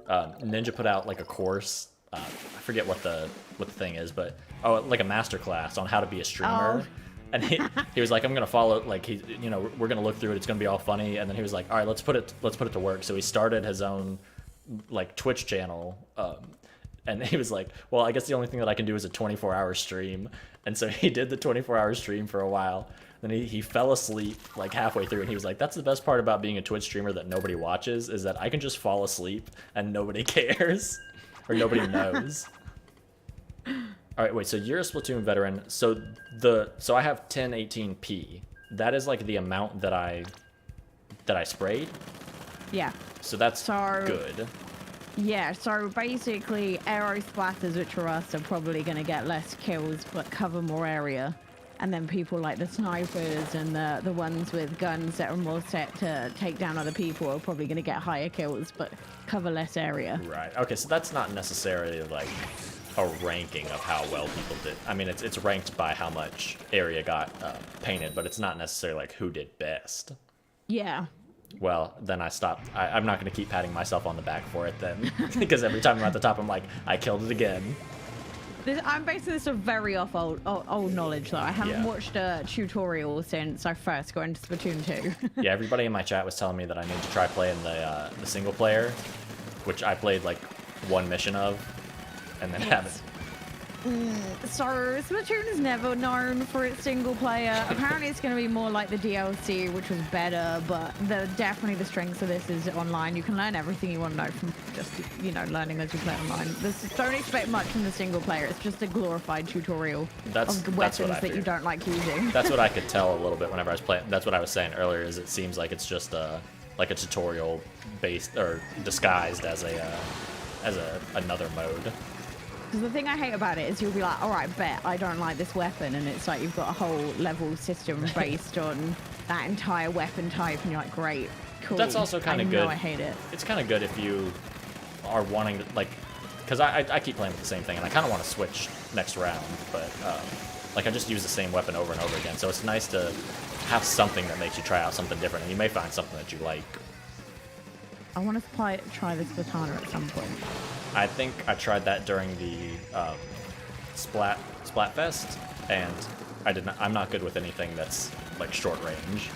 Ninja put out like a course. I forget what the thing is, but like a master class on how to be a streamer. Oh. And he was like, "I'm gonna follow, like, we're gonna look through it. It's gonna be all funny." And then he was like, "All right, let's put it to work." So he started his own like Twitch channel. And he was like, "Well, I guess the only thing that I can do is a 24-hour stream." And so he did the 24-hour stream for a while. Then he fell asleep like halfway through, and he was like, "That's the best part about being a Twitch streamer that nobody watches, is that I can just fall asleep and nobody cares or nobody knows." All right, wait. So you're a Splatoon veteran. So I have 1080p. That is like the amount that I sprayed. Yeah. So that's good. Yeah, so basically arrow splatters, which for us are probably going to get less kills but cover more area. And then people like the snipers and the ones with guns that are more set to take down other people are probably going to get higher kills but cover less area. Right. Okay, so that's not necessarily like a ranking of how well people did. I mean, it's ranked by how much area got painted, but it's not necessarily like who did best. Yeah. Well, then I stopped. I'm not going to keep patting myself on the back for it then. Because every time I'm at the top, I'm like, I killed it again. I'm basing this on very old knowledge, though. I haven't watched a tutorial since I first got into Splatoon 2. Yeah, everybody in my chat was telling me that I need to try playing the single player, which I played like one mission of, and then haven't. So Splatoon is never known for its single player. Apparently it's going to be more like the DLC, which was better, but definitely the strengths of this is online. You can learn everything you want to know from just, you know, learning as you play online. Don't expect much from the single player. It's just a glorified tutorial of weapons that you don't like using. That's what I could tell a little bit whenever I was playing. That's what I was saying earlier, is it seems like it's just like a tutorial based or disguised as another mode. Because the thing I hate about it is you'll be like, all right, bet I don't like this weapon, and it's like you've got a whole level system based on that entire weapon type, and you're like, great, cool. That's also kind of good. I hate it. It's kind of good if you are wanting to, like, because I keep playing with the same thing, and I kind of want to switch next round, but like I just use the same weapon over and over again, so it's nice to have something that makes you try out something different, and you may find something that you like. I want to try this katana at some point. I think I tried that during the Splatfest, and I'm not good with anything that's like short range.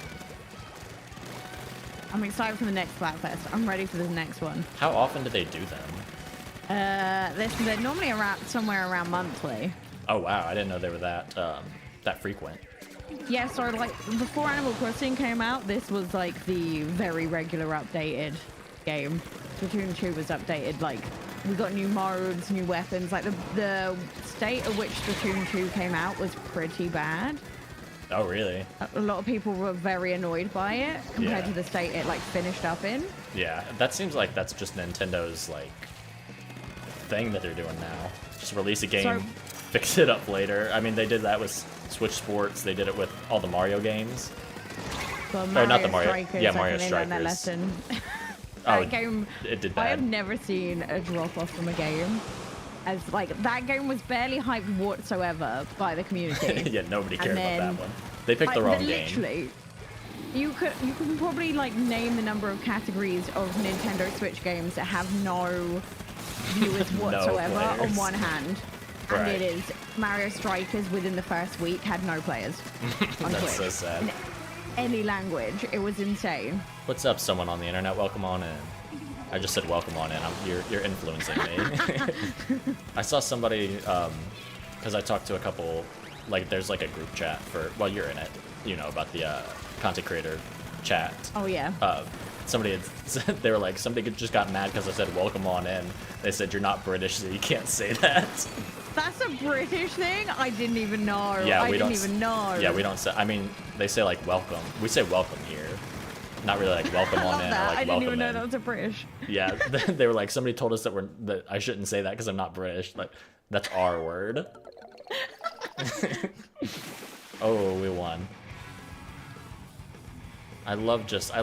I'm excited for the next Splatfest. I'm ready for the next one. How often do they do them? They're normally somewhere around monthly. Oh wow, I didn't know they were that frequent. Yeah, so like before Animal Crossing came out, this was like the very regular updated game. Splatoon 2 was updated, like we got new modes, new weapons. Like the state at which Splatoon 2 came out was pretty bad. Oh really? A lot of people were very annoyed by it compared to the state it like finished up in. Yeah, that seems like that's just Nintendo's like thing that they're doing now. Just release a game, fix it up later. I mean, they did that with Switch Sports. They did it with all the Mario games. Well, or not the Mario. Strikers, yeah, Mario Strikers. That lesson. That game, it did bad. I have never seen a drop off from a game. As like that game was barely hyped whatsoever by the community. Yeah, nobody cared about that one. They picked the wrong game. Literally, you can probably like name the number of categories of Nintendo Switch games that have no viewers whatsoever on one hand. And it is Mario Strikers within the first week had no players on That's Twitch. so sad. In any language. It was insane. What's up, someone on the internet? Welcome on in. I just said welcome on in. You're influencing me. I saw somebody, because I talked to a couple, like there's like a group chat for, well, you're in it, you know, about the content creator chat. Oh yeah. Somebody had said, they were like, somebody just got mad because I said welcome on in. They said you're not British, so you can't say that. That's a British thing? I didn't even know. Yeah, I didn't even know. Yeah, we don't say, I mean, they say like welcome. We say welcome here. Not really like welcome on in. Or, like, I didn't even know in. that was a British. Yeah, they were like, somebody told us that I shouldn't say that because I'm not British. Like, that's our word. Oh, we won. I love just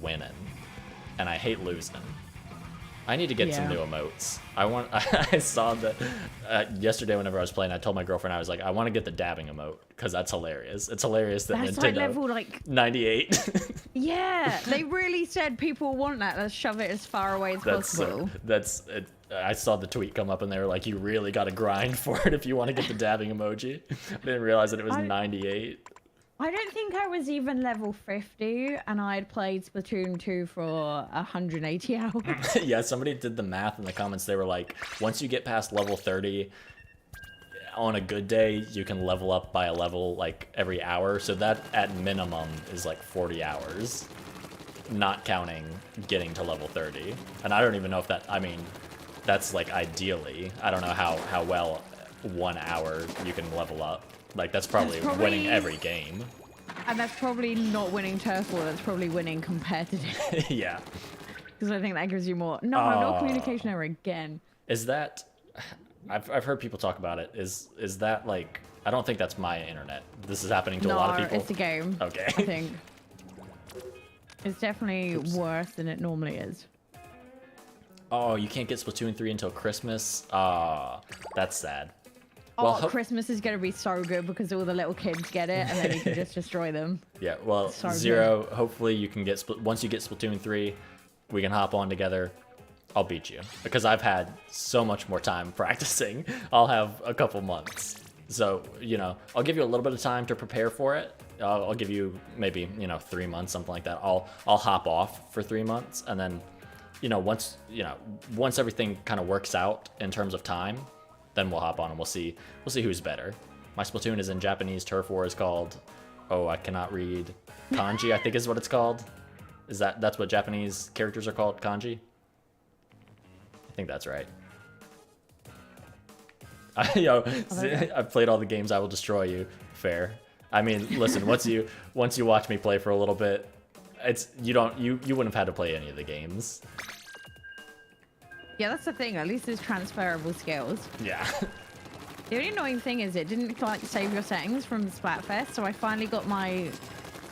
winning, and I hate losing. I need to get some new emotes. I saw that yesterday whenever I was playing. I told my girlfriend, I was like, I want to get the dabbing emote because that's hilarious. It's hilarious that that's Nintendo like level like 98. Yeah, they really said people want that. Let's shove it as far away as possible. That's it. I saw the tweet come up and they were like, you really got to grind for it if you want to get the dabbing emoji. I didn't realize that it was 98. I don't think I was even level 50, and I had played Splatoon 2 for 180 hours. Yeah, somebody did the math in the comments. They were like, once you get past level 30, on a good day, you can level up by a level like every hour. So that at minimum is like 40 hours, not counting getting to level 30. And I don't even know if that, I mean, that's like ideally. I don't know how well 1 hour you can level up. Like, that's probably winning every game. And that's probably not winning turf war, that's probably winning competitive. Yeah. Because I think that gives you more. No communication error again. Is that... I've heard people talk about it. Is that, like... I don't think that's my internet. This is happening to a lot of people. No, it's a game. Okay. I think. It's definitely worse than it normally is. Oh, you can't get Splatoon 3 until Christmas? That's sad. Well, Christmas is going to be so good because all the little kids get it, and then you can just destroy them. Yeah, well, So Zero, hopefully you can get... Once you get Splatoon 3, we can hop on together. I'll beat you. Because I've had so much more time practicing. I'll have a couple months. So, you know, I'll give you a little bit of time to prepare for it. I'll give you maybe, you know, 3 months, something like that. I'll hop off for 3 months, and then, once everything kind of works out in terms of time, then we'll hop on and we'll see who's better. My Splatoon is in Japanese. Turf War is called, I cannot read kanji, I think is what it's called. That's what Japanese characters are called, kanji? I think that's right. I've played all the games. I will destroy you. Fair. I mean, listen. Once you watch me play for a little bit, you wouldn't have had to play any of the games. Yeah, that's the thing. At least there's transferable skills. Yeah. The only annoying thing is it didn't like save your settings from Splatfest, so I finally got my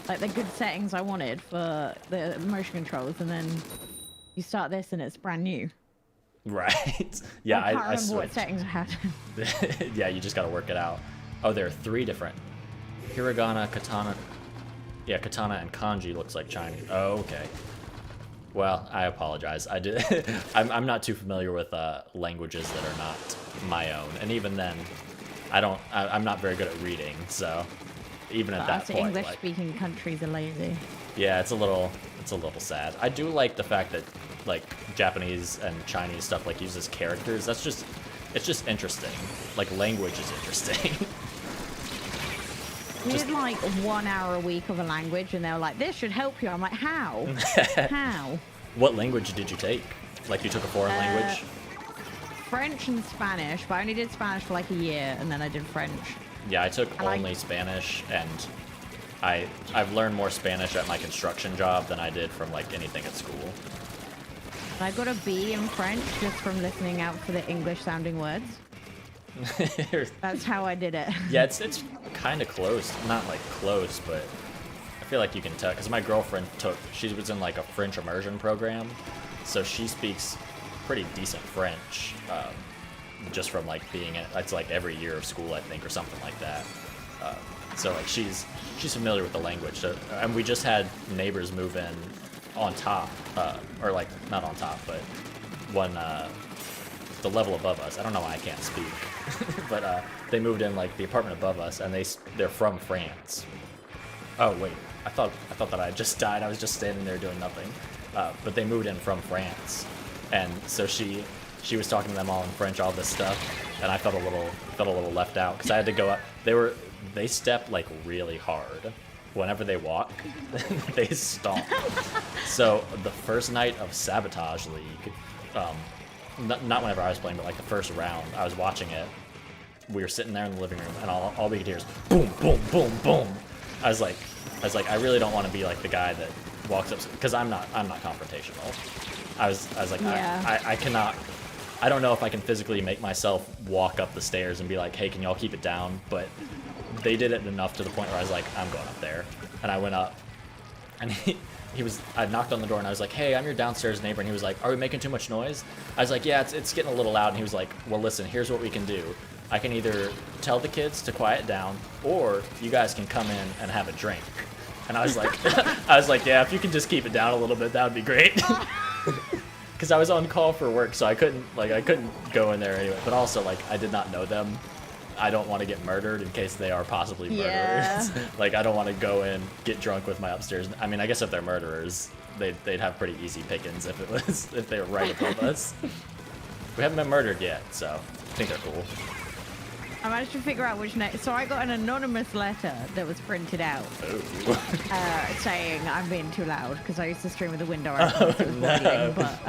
the good settings I wanted for the motion controls, and then you start this and it's brand new. Right. Yeah, I can't remember switched. what settings I had. Yeah, you just gotta work it out. Oh, there are 3 different. Hiragana, katana. Yeah, katana and kanji looks like Chinese. Oh, okay. Well, I apologize. I'm not too familiar with languages that are not my own, and even then, I'm not very good at reading. So, even at that point, English-speaking countries are lazy. Yeah, it's a little sad. I do like the fact that Japanese and Chinese stuff uses characters. It's just interesting. Language is interesting. We did 1 hour a week of a language, and they were like, "This should help you." I'm like, "How? How?" What language did you take? You took a foreign language? French and Spanish, but I only did Spanish for a year, and then I did French. Yeah, I took only Spanish, and I've learned more Spanish at my construction job than I did from anything at school. I got a B in French just from listening out for the English-sounding words. That's how I did it. Yeah, it's kind of close. Not close, but I feel like you can tell. Because my girlfriend she was in a French immersion program, so she speaks pretty decent French, just from being in it's every year of school, I think, or something like that. So she's familiar with the language. So, and we just had neighbors move in on top, or not on top, but the level above us. I don't know why I can't speak, but they moved in the apartment above us, and they're from France. Oh wait, I thought that I had just died. I was just standing there doing nothing, but they moved in from France, and so she was talking to them all in French, all this stuff, and I felt a little left out because I had to go up. They step really hard. Whenever they walk, they stomp. So the first night of Sabotage League, not whenever I was playing, but the first round, I was watching it. We were sitting there in the living room, and all we could hear is boom, boom, boom, boom. I was like, I really don't want to be the guy that walks up, because I'm not confrontational. I was like, yeah. I cannot. I don't know if I can physically make myself walk up the stairs and be like, hey, can y'all keep it down? But they did it enough to the point where I was like, I'm going up there. And I went up, and I knocked on the door, and I was like, hey, I'm your downstairs neighbor. And he was like, are we making too much noise? I was like, yeah, it's getting a little loud. And he was like, well, listen, here's what we can do. I can either tell the kids to quiet down, or you guys can come in and have a drink. And I was like, yeah, if you can just keep it down a little bit, that would be great. Because I was on call for work, so I couldn't go in there anyway. But also, I did not know them. I don't want to get murdered in case they are possibly murderers. Yeah. I don't want to go in, get drunk with my upstairs. I mean, I guess if they're murderers, they'd have pretty easy pickings if they were right above us. We haven't been murdered yet, so I think they're cool. I managed to figure out which name. So I got an anonymous letter that was printed out saying I'm being too loud because I used to stream with the window open. No. But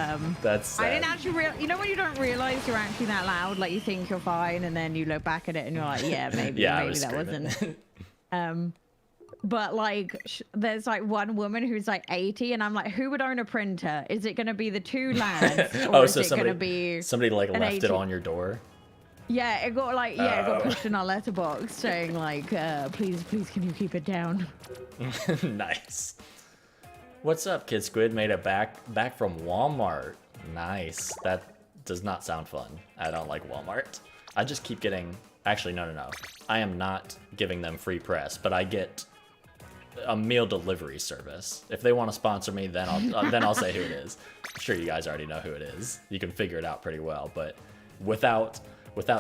that's sad. I didn't actually realize. You know when you don't realize you're actually that loud, you think you're fine, and then you look back at it and you're like, yeah, maybe that wasn't. But there's one woman who's 80, and I'm like, who would own a printer? Is it going to be the 2 lads, or is it going to be somebody left 80? it on your door? Yeah, it got it got pushed in our letterbox saying please can you keep it down? Nice. What's up, Kid Squid? Made it back from Walmart. Nice. That does not sound fun. I don't like Walmart. I just keep getting Actually, no. I am not giving them free press, but I get a meal delivery service. If they want to sponsor me, then I'll say who it is. I'm sure you guys already know who it is. You can figure it out pretty well, but without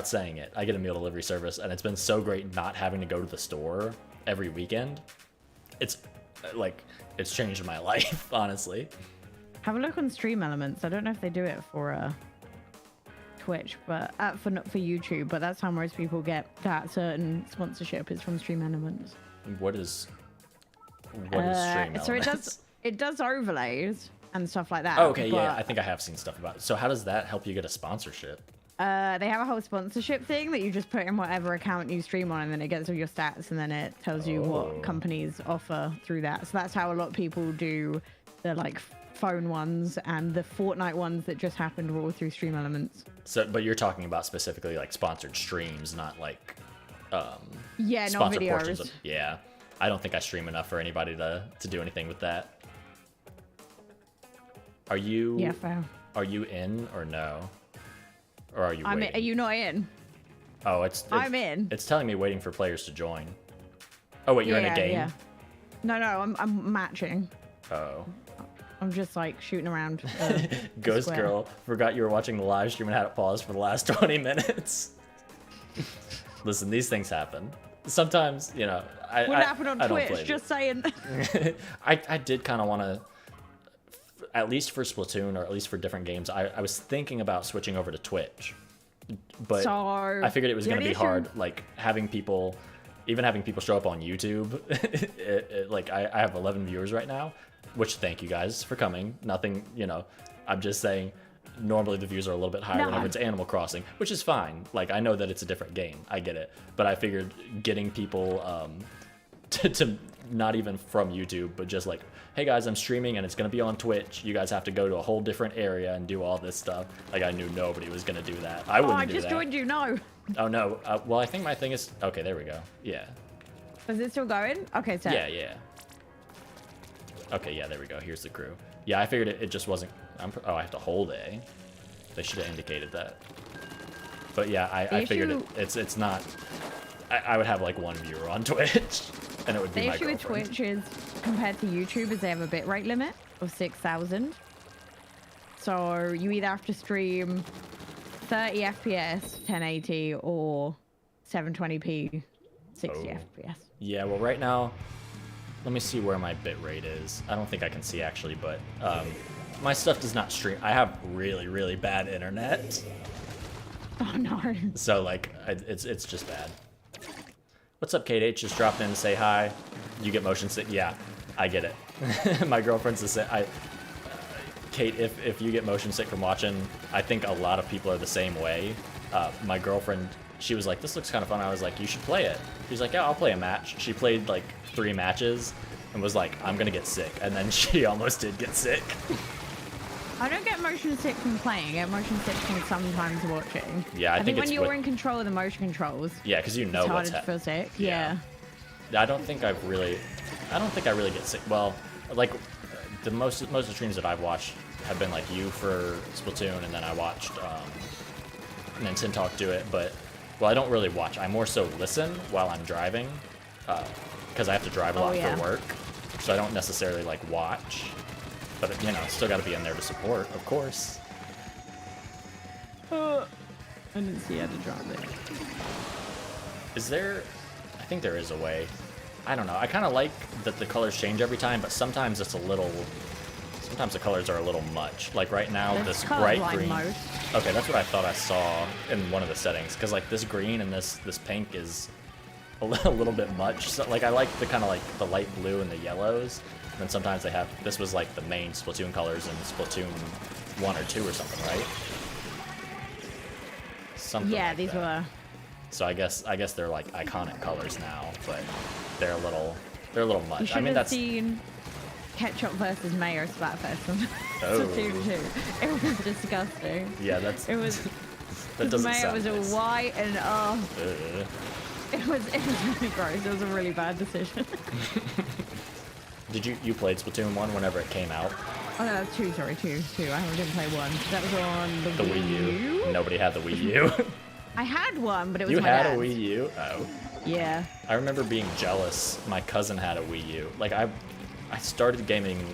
saying it, I get a meal delivery service, and it's been so great not having to go to the store every weekend. It's like, it's changed my life, honestly. Have a look on Stream Elements. I don't know if they do it for Twitch, but for YouTube, but that's how most people get that certain sponsorship is from Stream Elements. What is Stream Elements? So it does overlays and stuff like that. Oh, okay, yeah, I think I have seen stuff about it. So how does that help you get a sponsorship? They have a whole sponsorship thing that you just put in whatever account you stream on, and then it gets all your stats, and then it tells you what companies offer through that. So that's how a lot of people do the like phone ones, and the Fortnite ones that just happened were all through Stream Elements. So, but you're talking about specifically like sponsored streams, not like yeah, not videos. Yeah, I don't think I stream enough for anybody to do anything with that. Are you? Yeah, fair. Are you in or no? Or are you waiting? Are you not in? Oh, I'm in. It's telling me waiting for players to join. Oh wait, you're in a game? Yeah. No, I'm matching. Oh. I'm just like shooting around. Ghost Girl, forgot you were watching the live stream and had it paused for the last 20 minutes. Listen, these things happen. Sometimes, you know, Wouldn't happen on Twitch, just saying. I did kind of want to, at least for Splatoon or at least for different games, I was thinking about switching over to Twitch. But I figured it was going to be hard, like having people show up on YouTube. Like I have 11 viewers right now, which thank you guys for coming. Nothing, you know, I'm just saying normally the views are a little bit higher whenever it's Animal Crossing, which is fine. Like I know that it's a different game. I get it. But I figured getting people to not even from YouTube, but just like, hey guys, I'm streaming and it's going to be on Twitch. You guys have to go to a whole different area and do all this stuff. Like I knew nobody was going to do that. I wouldn't do that. I just joined you, no. Oh no. Well, I think my thing is, okay, there we go. Yeah. Is it still going? Okay, so. Yeah. Okay, yeah, there we go. Here's the crew. Yeah, I figured it just wasn't, oh, I have to hold A. They should have indicated that. But yeah, I figured it's not, I would have like one viewer on Twitch. And it would be my girlfriend. The issue with Twitch is, compared to YouTube, is they have a bitrate limit of 6,000. So you either have to stream 30 FPS, 1080, or 720p, 60 FPS. Yeah, well, right now, let me see where my bitrate is. I don't think I can see actually, but my stuff does not stream. I have really, really bad internet. Oh no. So like, it's just bad. What's up, Kate H? Just dropped in to say hi. You get motion sick? Yeah, I get it. My girlfriend's the same. Kate, if you get motion sick from watching, I think a lot of people are the same way. My girlfriend, she was like, this looks kind of fun. I was like, you should play it. She's like, yeah, I'll play a match. She played like 3 matches and was like, I'm gonna get sick. And then she almost did get sick. I don't get motion sick from playing. I get motion sick from sometimes watching. Yeah, I think when you're in control of the motion controls. Yeah, because you know what's happening. It's harder to feel sick. Yeah. I don't think I really get sick. Well, like the most of the streams that I've watched have been like you for Splatoon, and then I watched Nintentalk do it. But well, I don't really watch. I more so listen while I'm driving, because I have to drive a lot for work, so I don't necessarily like watch. But, you know, still got to be in there to support, of course. I didn't see how to drop it. Is there... I think there is a way. I don't know. I kind of like that the colors change every time, but sometimes it's a little... Sometimes the colors are a little much. Like right now, this bright green... Mode. Okay, that's what I thought I saw in one of the settings. Because, like, this green and this pink is a little bit much. So, like, I like the kind of, like, the light blue and the yellows. And then sometimes they have, this was like the main Splatoon colors in Splatoon 1 or 2 or something, right? Something like these that. were. So I guess they're like iconic colors now, but they're a little much. You should have seen Ketchup versus Mayo Splatfest on Splatoon 2. It was disgusting. Yeah, that doesn't Mayo sound was nice. all white and it was really gross. It was a really bad decision. Did you played Splatoon 1 whenever it came out? Oh no, 2, sorry, 2. I didn't play 1. That was on the Wii U. Nobody had the Wii U. I had one, but it was You my had dad's. a Wii U? Oh. Yeah. I remember being jealous. My cousin had a Wii U. Like, I started gaming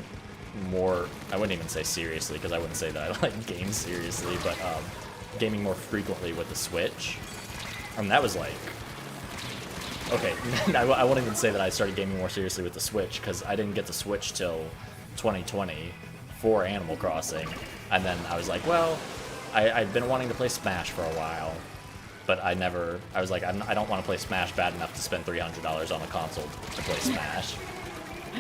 more, I wouldn't even say seriously, because I wouldn't say that I like games seriously, but gaming more frequently with the Switch. That was like, okay, I won't even say that I started gaming more seriously with the Switch, because I didn't get the Switch till 2020 for Animal Crossing, and then I was like, well, I'd been wanting to play Smash for a while, but I was like, I don't want to play Smash bad enough to spend $300 on a console to play Smash.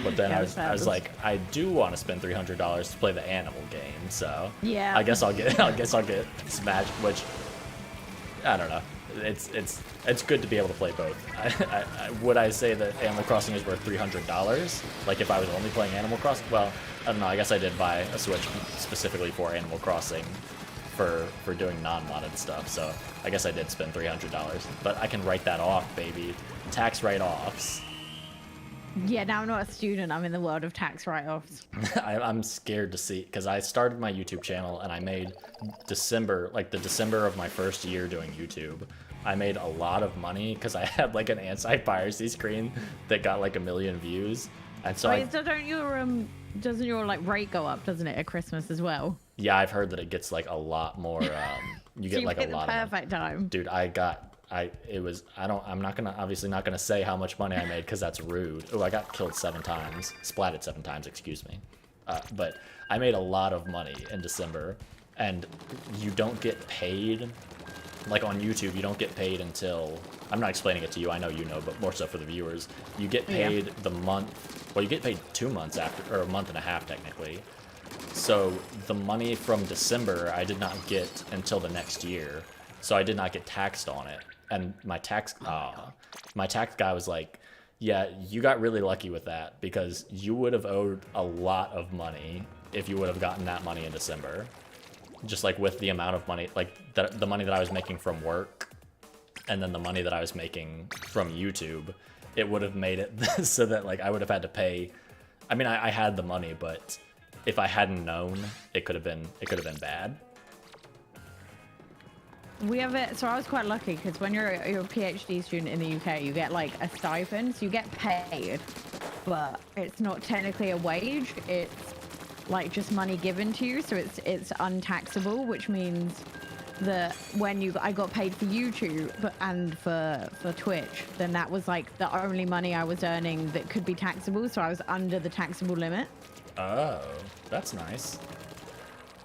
But then I was like, I do want to spend $300 to play the animal game, so Yeah. I guess I'll get Smash, which I don't know. It's good to be able to play both. Would I say that Animal Crossing is worth $300? Like if I was only playing Animal Crossing? Well, I don't know. I guess I did buy a Switch specifically for Animal Crossing for doing non-modded stuff. So I guess I did spend $300. But I can write that off, baby. Tax write-offs. Yeah, now I'm not a student. I'm in the world of tax write-offs. I'm scared to see, because I started my YouTube channel and I made December of my first year doing YouTube. I made a lot of money because I had like an anti-piracy screen that got like 1 million views, and so Wait, so doesn't your like rate go up, doesn't it, at Christmas as well? yeah, I've heard that it gets like a lot more. You get So like a picked the lot of money. perfect time. Dude, I'm obviously not gonna say how much money I made because that's rude. Oh, I got killed 7 times, splatted 7 times, excuse me. But I made a lot of money in December, and you don't get paid, like on YouTube, you don't get paid until, I'm not explaining it to you, I know you know, but more so for the viewers. You get paid the month, well, you get paid 2 months after, or a month and a half technically. So the money from December I did not get until the next year, so I did not get taxed on it. And my tax guy was like, yeah, you got really lucky with that, because you would have owed a lot of money if you would have gotten that money in December. Just like with the amount of money, like the money that I was making from work and then the money that I was making from YouTube, it would have made it so that like I would have had to pay. I mean, I had the money, but if I hadn't known, it could have been bad. We have it. So I was quite lucky because when you're a PhD student in the UK, you get like a stipend, so you get paid, but it's not technically a wage. It's like just money given to you, so it's untaxable, which means that when I got paid for YouTube and for Twitch, then that was like the only money I was earning that could be taxable, so I was under the taxable limit. Oh, that's nice.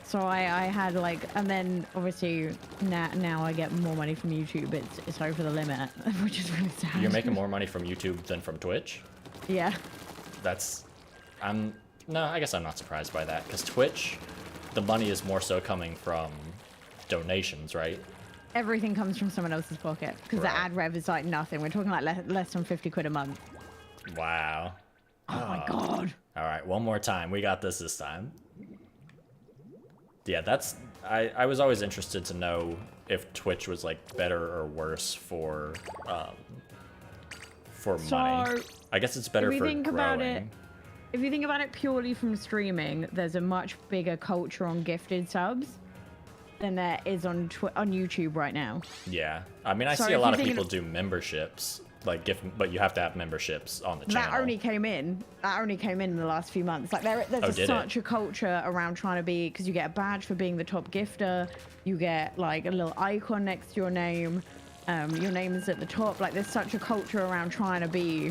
So I had like, and then obviously now I get more money from YouTube. It's over the limit, which is really sad. You're making more money from YouTube than from Twitch? Yeah. No, I guess I'm not surprised by that, because Twitch, the money is more so coming from donations, right? Everything comes from someone else's pocket, because the ad rev is like nothing. We're talking like less than 50 quid a month. Wow. Oh my God. All right, one more time. We got this time. Yeah, I was always interested to know if Twitch was like better or worse for money. I guess it's better for growing. If you think about it purely from streaming, there's a much bigger culture on gifted subs than there is on YouTube right now. Yeah, I mean, I see a lot of people do memberships, like but you have to have memberships on the channel. That only came in in the last few months. Like there's such a culture around trying to be, because you get a badge for being the top gifter, you get like a little icon next to your name, your name is at the top. Like there's such a culture around trying to be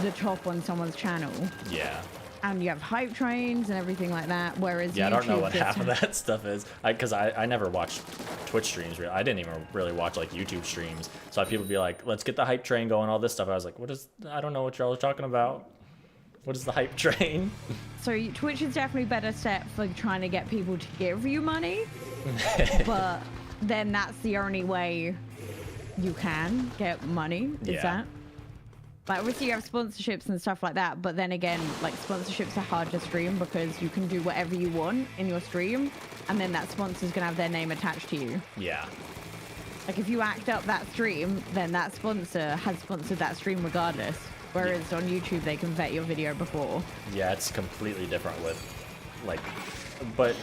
the top on someone's channel. Yeah. And you have hype trains and everything like that, whereas yeah, YouTube, I don't know what half of that stuff is, because I never watched Twitch streams. I didn't even really watch like YouTube streams, so people be like, let's get the hype train going, all this stuff. I was like, I don't know what y'all are talking about. What is the hype train? So Twitch is definitely better set for trying to get people to give you money, but then that's the only way you can get money, is that. Like, obviously you have sponsorships and stuff like that, but then again, like, sponsorships are hard to stream because you can do whatever you want in your stream, and then that sponsor's gonna have their name attached to you. Yeah. Like, if you act up that stream, then that sponsor has sponsored that stream regardless. Whereas on YouTube, they can vet your video before. Yeah, it's completely different with, like, but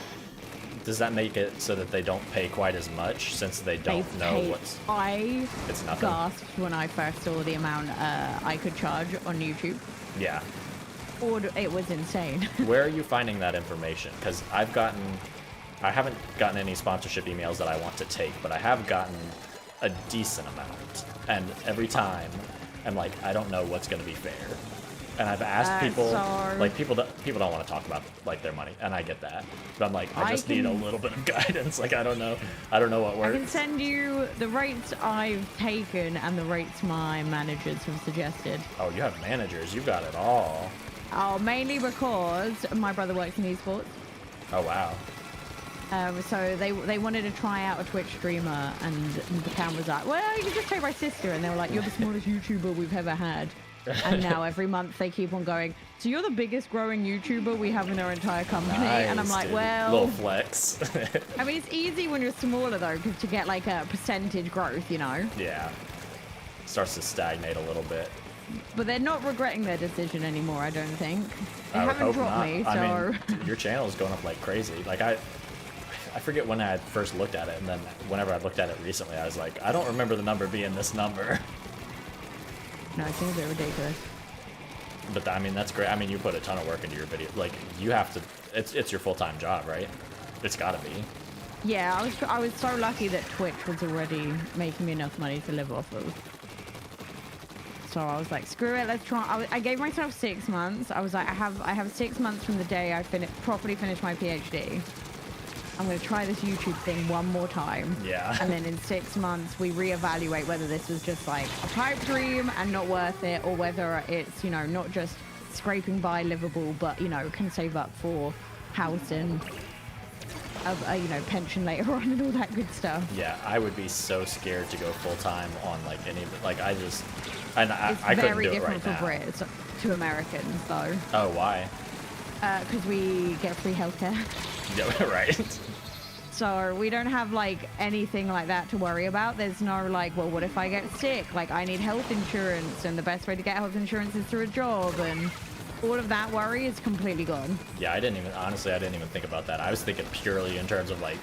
Does that make it so that they don't pay quite as much since they don't know what's... It's nothing. Gasped when I first saw the amount I could charge on YouTube. Yeah. Or it was insane. Where are you finding that information? Because I haven't gotten any sponsorship emails that I want to take, but I have gotten a decent amount. And every time, I'm like, I don't know what's going to be fair. And I've asked people, like people don't want to talk about like their money, and I get that. But I'm like, I just need a little bit of guidance. Like I don't know what works. I can send you the rates I've taken and the rates my managers have suggested. Oh, you have managers. You've got it all. Oh, mainly because my brother works in esports. Oh wow. So they wanted to try out a Twitch streamer, and the cam was like, well, you can just take my sister, and they were like, you're the smallest YouTuber we've ever had. And now every month they keep on going, so you're the biggest growing YouTuber we have in our entire company. Nice, and I'm like, dude. well, Little flex. I mean, it's easy when you're smaller though, to get like a percentage growth, you know. Yeah, starts to stagnate a little bit. But they're not regretting their decision anymore, I don't think. They I would haven't hope dropped not. me, so. I mean, your channel is going up like crazy. Like I forget when I had first looked at it, and then whenever I looked at it recently, I was like, I don't remember the number being this number. No, it seems a bit ridiculous. But I mean, that's great. I mean, you put a ton of work into your video. Like, you have to. It's your full-time job, right? It's got to be. Yeah, I was so lucky that Twitch was already making me enough money to live off of. So I was like, screw it, let's try. I gave myself 6 months. I was like, I have 6 months from the day I properly finished my PhD. I'm going to try this YouTube thing one more time. Yeah. And then in 6 months, we reevaluate whether this was just like a pipe dream and not worth it, or whether it's, you know, not just scraping by livable, but, you know, can save up for house and, you know, pension later on and all that good stuff. Yeah, I would be so scared to go full-time on, like, any of it. Like, I just... And it's I couldn't very do it right different for now. Brits to Americans, though. Oh, why? Because we get free healthcare. Yeah, right. So we don't have like anything like that to worry about. There's no like, well, what if I get sick? Like I need health insurance, and the best way to get health insurance is through a job, and all of that worry is completely gone. Yeah, I didn't even think about that. I was thinking purely in terms of like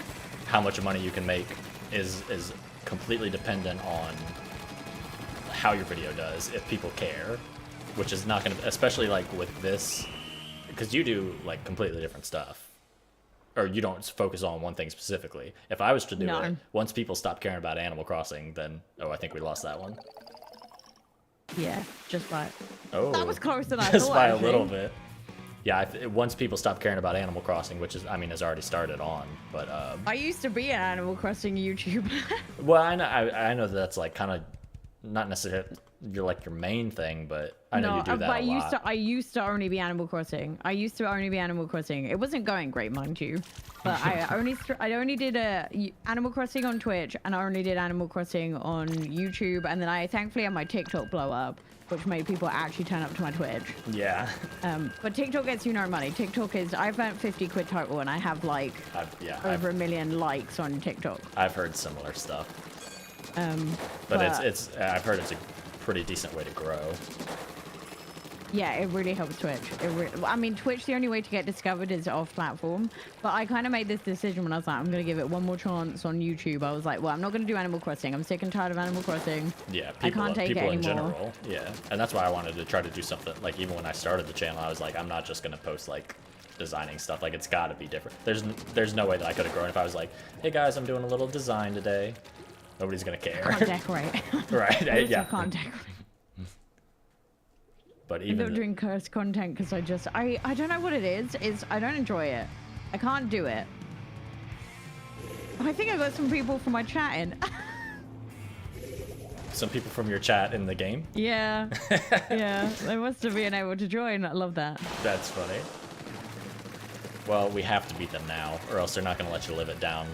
how much money you can make is completely dependent on how your video does, if people care, which is not going to, especially like with this, because you do like completely different stuff. Or you don't focus on one thing specifically. If I was to do it, once people stop caring about Animal Crossing, then, oh, I think we lost that one. Yeah, just by... Oh, that was closer than I thought, just by actually. a little bit. Yeah, once people stop caring about Animal Crossing, which is, I mean, has already started on, but... I used to be an Animal Crossing YouTuber. Well, I know that's like kind of not necessarily you're like your main thing, but I know you do that a lot. I used to only be Animal Crossing. It wasn't going great, mind you, but I only did Animal Crossing on Twitch, and I only did Animal Crossing on YouTube, and then I thankfully had my TikTok blow up, which made people actually turn up to my Twitch. Yeah. But TikTok gets you no money. TikTok is, I've earned 50 quid total, and I have like over 1 million likes on TikTok. I've heard similar stuff. But it's I've heard it's a pretty decent way to grow. Yeah, it really helps Twitch. I mean, Twitch, the only way to get discovered is off platform. But I kind of made this decision when I was like, I'm going to give it one more chance on YouTube. I was like, well, I'm not going to do Animal Crossing. I'm sick and tired of Animal Crossing. Yeah, I can't take it anymore. in general. Yeah, and that's why I wanted to try to do something. Like, even when I started the channel, I was like, I'm not just going to post, like, designing stuff. Like, it's got to be different. There's no way that I could have grown if I was like, hey, guys, I'm doing a little design today. Nobody's going to care. I can't decorate. Right, yeah. I can't decorate. But I'm even not doing cursed content because I don't know what it is. I don't enjoy it. I can't do it. I think I got some people from my chat in. Some people from your chat in the game? Yeah. Yeah. They must have been able to join. I love that. That's funny. Well, we have to beat them now, or else they're not going to let you live it down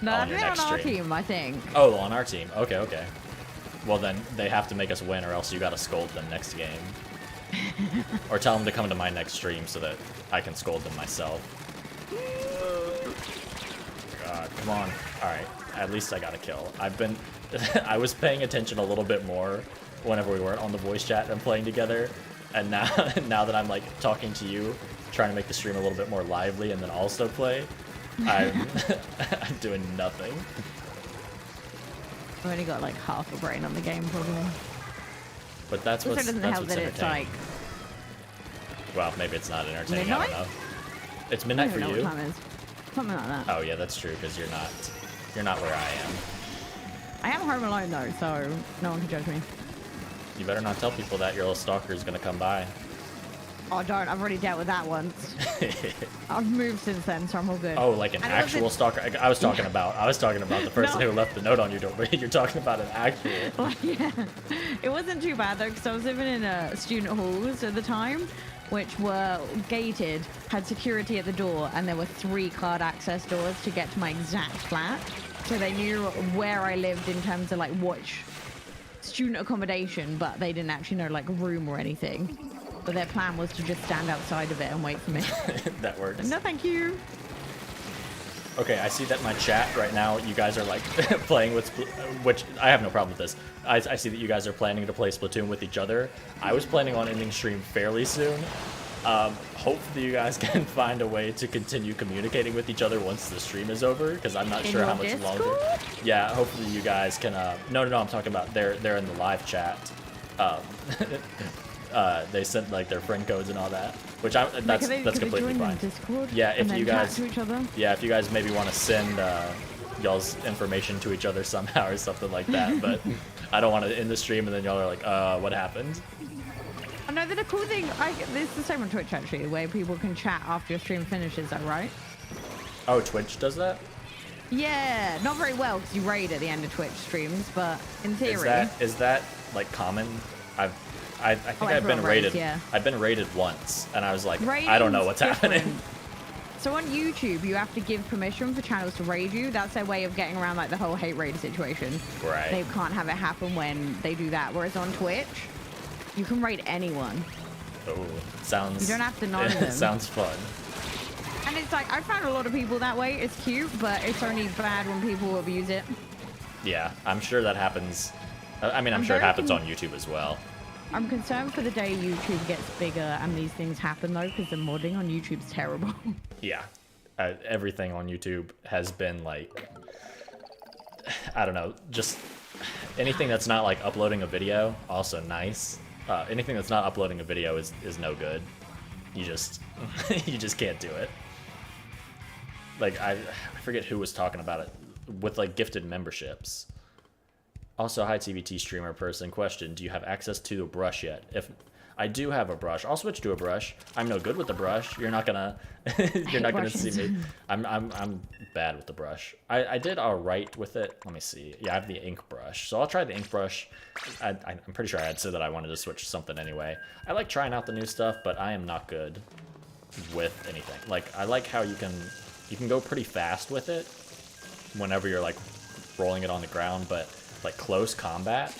on your next stream. On our team, I think. Oh, on our team. Okay, okay. Well, then they have to make us win, or else you got to scold them next game. Or tell them to come to my next stream so that I can scold them myself. God, come on. Alright, at least I got a kill. I was paying attention a little bit more whenever we weren't on the voice chat and playing together. And now that I'm like talking to you, trying to make the stream a little bit more lively and then also play, I'm I'm doing nothing. I've only got like half a brain on the game, probably. But that's Also what's doesn't that's help what's that it's entertaining. like Well, maybe it's not entertaining. I midnight. don't know. It's I midnight don't for know you. what time it is. Something like that. Oh yeah, that's true because you're not where I am. I am home alone though, so no one can judge me. You better not tell people that your little stalker is gonna come by. Oh, don't. I've already dealt with that once. I've moved since then, so I'm all good. Oh, like an And it actual wasn't- stalker. I was talking about the person No. who left the note on your door. But you're talking about an actual. Like, yeah. It wasn't too bad though, because I was living in student halls at the time, which were gated, had security at the door, and there were 3 card access doors to get to my exact flat. So they knew where I lived in terms of like which student accommodation, but they didn't actually know like room or anything. But their plan was to just stand outside of it and wait for me. That works. No, thank you. Okay, I see that in my chat right now, you guys are like playing with, which I have no problem with this. I see that you guys are planning to play Splatoon with each other. I was planning on ending stream fairly soon. Hopefully you guys can find a way to continue communicating with each other once the stream is over, because I'm not In sure how your much Discord? longer. Yeah, hopefully you guys can. No, I'm talking about they're in the live chat. They sent like their friend codes and all that, which that's completely fine. Discord Yeah, if and then you chat guys, to each other. yeah, if you guys maybe want to send y'all's information to each other somehow or something like that, but I don't want to end the stream and then y'all are like, what happened? I know that a cool thing. It's the same on Twitch actually, where people can chat after your stream finishes. Is that right? Oh, Twitch does that? Yeah, not very well because you raid at the end of Twitch streams, but in theory. Is that like common? I think I've been everyone raided. raids, yeah. I've been raided once, and I was like, I Raiding's don't know what's happening. different. So on YouTube, you have to give permission for channels to raid you. That's their way of getting around like the whole hate raid situation. Right. They can't have it happen when they do that. Whereas on Twitch, you can raid anyone. Oh, sounds. You don't have to know them. Sounds fun. And it's like, I found a lot of people that way. It's cute, but it's only bad when people abuse it. Yeah, I'm sure that happens. I mean, I'm sure it happens on YouTube as well. I'm concerned for the day YouTube gets bigger and these things happen though, because the modding on YouTube's terrible. Yeah, everything on YouTube has been like, I don't know, just anything that's not like uploading a video, also nice. Anything that's not uploading a video is no good. You just you just can't do it. Like I forget who was talking about it with like gifted memberships. Also, hi TVT streamer person. Question: do you have access to a brush yet? If I do have a brush, I'll switch to a brush. I'm no good with the brush. You're not gonna you're not gonna see me. I'm bad with the brush. I did all right with it. Let me see. Yeah, I have the ink brush, so I'll try the ink brush. I'm pretty sure I had said that I wanted to switch to something anyway. I like trying out the new stuff, but I am not good with anything. Like I like how you can go pretty fast with it whenever you're like rolling it on the ground, but like close combat,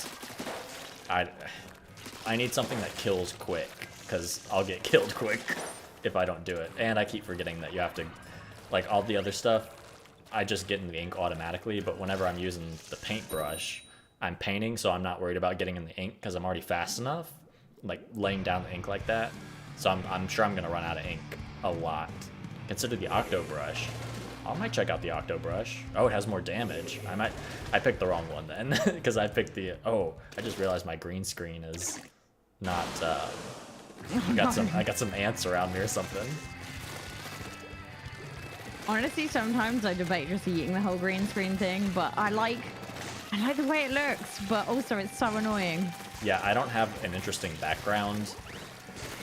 I need something that kills quick, because I'll get killed quick if I don't do it. And I keep forgetting that you have to, like all the other stuff, I just get in the ink automatically, but whenever I'm using the paintbrush, I'm painting, so I'm not worried about getting in the ink because I'm already fast enough, like laying down the ink like that. So I'm sure I'm gonna run out of ink a lot. Consider the Octo brush. I might check out the Octo brush. Oh, it has more damage. I picked the wrong one then, because I picked the, I just realized my green screen is not, I got some ants around me or something. Honestly, sometimes I debate just eating the whole green screen thing, but I like the way it looks, but also it's so annoying. Yeah, I don't have an interesting background,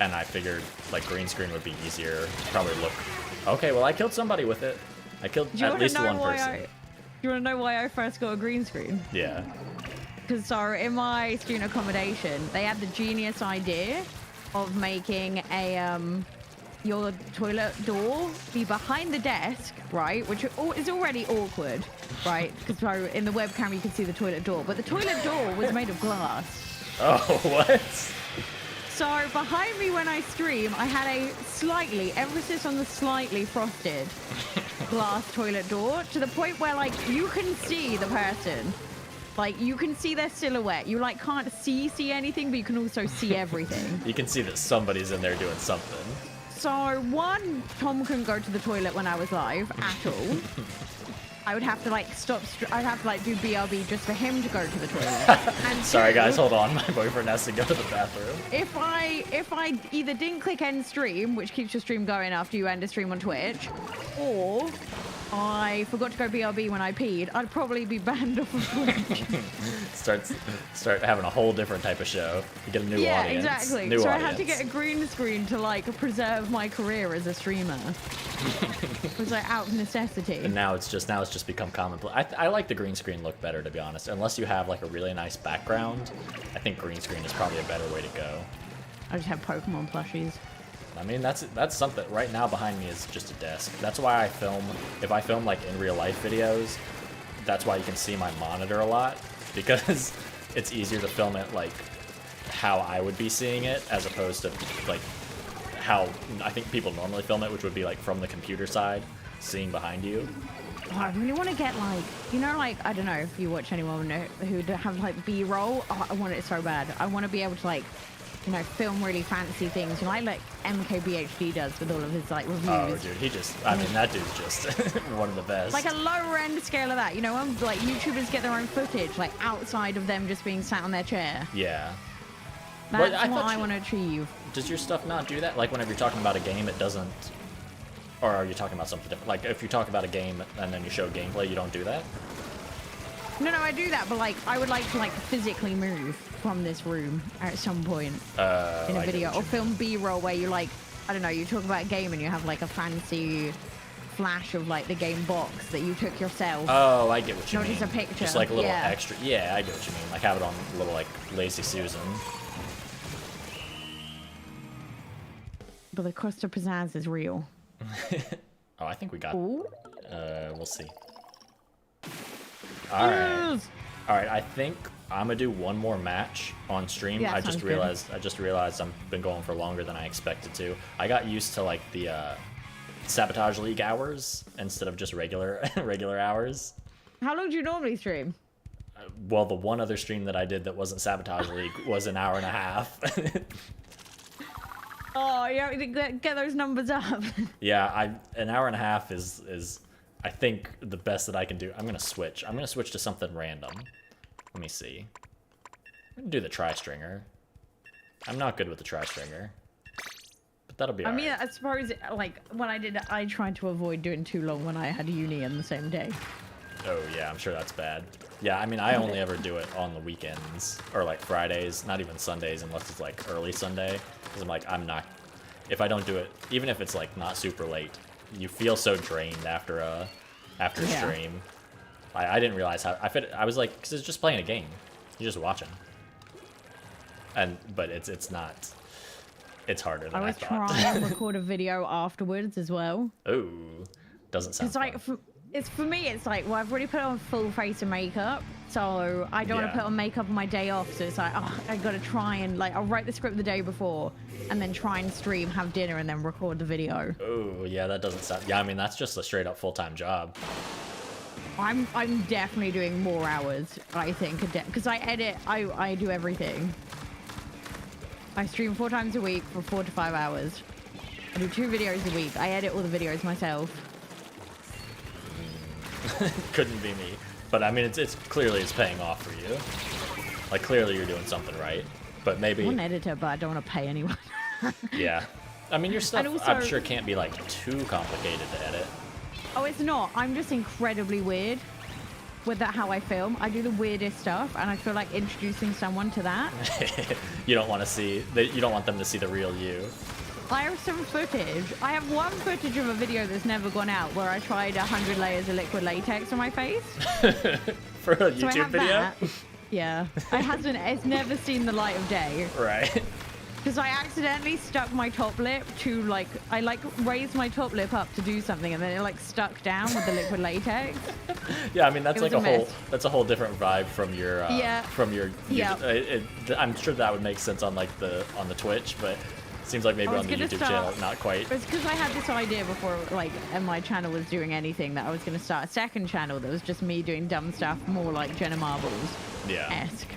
and I figured like green screen would be easier. Probably look. Okay, well I killed somebody with it. I killed at least one person. Do you want to know why I first got a green screen? Yeah. Because so in my student accommodation, they had the genius idea of making a your toilet door be behind the desk, right? Which is already awkward, right? Because so in the webcam you can see the toilet door, but the toilet door was made of glass. Oh, what? So behind me when I stream, I had a slightly, emphasis on the slightly frosted glass toilet door, to the point where like you can see the person. Like you can see their silhouette. You like can't see anything, but you can also see everything. You can see that somebody's in there doing something. So one, Tom couldn't go to the toilet when I was live at all. I would have to like I'd have to like do BRB just for him to go to the toilet. And Sorry two, guys, hold on. My boyfriend has to go to the bathroom. If I either didn't click end stream, which keeps your stream going after you end a stream on Twitch, or I forgot to go BRB when I peed, I'd probably be banned off of Twitch. Start having a whole different type of show. You get a new audience. Yeah, exactly. New so audience. I had to get a green screen to like preserve my career as a streamer. It was like out of necessity. And now it's just become commonplace. I like the green screen look better, to be honest. Unless you have like a really nice background, I think green screen is probably a better way to go. I just have Pokemon plushies. I mean, that's something. Right now behind me is just a desk. That's why I film. If I film like in real life videos, that's why you can see my monitor a lot, because it's easier to film it like how I would be seeing it as opposed to like how I think people normally film it, which would be like from the computer side, seeing behind you. Oh, I really want to get like, you know, like, I don't know if you watch anyone who have like B-roll. Oh, I want it so bad. I want to be able to like, you know, film really fancy things, you know, like MKBHD does with all of his like reviews. Oh, dude, I mean, that dude's just one of the best. Like a lower end scale of that, you know, when like YouTubers get their own footage, like outside of them just being sat on their chair. Yeah. That's what I want to achieve. Does your stuff not do that? Like whenever you're talking about a game, it doesn't. Or are you talking about something different? Like if you talk about a game and then you show gameplay, you don't do that? No, I do that, but like I would like to like physically move from this room at some point in a video, or film B-roll where you like, I don't know, you talk about a game and you have like a fancy flash of like the game box that you took yourself. Oh, I get what you mean. Not just a picture. Just like a little extra. Yeah, I get what you mean. Like have it on a little like Lazy Susan. But the cost of pizzazz is real. Oh, I think we got. Ooh. We'll see. All right. Yes. All right. I think I'm gonna do one more match on stream. Yeah, I just sounds realized. I just realized I've been going for longer than I expected to. I got used to like the Sabotage League hours instead of just regular hours. How long do you normally stream? Well, the one other stream that I did that wasn't Sabotage League was an hour and a half. Oh, you have to get those numbers up. Yeah, an hour and a half is I think the best that I can do. I'm gonna switch to something random. Let me see. I'm gonna do the tri-stringer. I'm not good with the tri-stringer, but that'll be alright. I mean, I suppose like when I tried to avoid doing too long when I had uni on the same day. Oh yeah, I'm sure that's bad. Yeah, I mean, I only ever do it on the weekends or like Fridays, not even Sundays unless it's like early Sunday. Because I'm like, if I don't do it, even if it's like not super late, you feel so drained after a stream. I didn't realize how I was like, because it's just playing a game, you're just watching. But it's not. It's harder than I thought. I was trying to record a video afterwards as well. Oh, doesn't sound. It's like for me, it's like, well, I've already put on full face of makeup, so I don't want to put on makeup on my day off. So it's like, oh, I got to try and like, I'll write the script the day before, and then try and stream, have dinner, and then record the video. Oh yeah, that doesn't sound. Yeah, I mean that's just a straight up full-time job. I'm definitely doing more hours, I think, because I edit, I do everything. I stream 4 times a week for 4 to 5 hours. I do 2 videos a week. I edit all the videos myself. Couldn't be me. But I mean, it's clearly it's paying off for you. Like clearly you're doing something right. But maybe. I'm an editor, but I don't want to pay anyone. Yeah. I mean, your stuff also, I'm sure can't be like too complicated to edit. Oh, it's not. I'm just incredibly weird with how I film. I do the weirdest stuff, and I feel like introducing someone to that. You don't want them to see the real you. I have some footage. I have one footage of a video that's never gone out where I tried 100 layers of liquid latex on my face. For a YouTube video? That. Yeah. It's never seen the light of day. Right. Because I accidentally stuck my top lip to like, I like raised my top lip up to do something and then it like stuck down with the liquid latex. Yeah, I mean that's like that's a whole different vibe from your I'm sure that would make sense on like on the Twitch, but seems like maybe on the YouTube channel not quite. It's because I had this idea before like and my channel was doing anything that I was going to start a second channel that was just me doing dumb stuff, more like Jenna Marbles esque.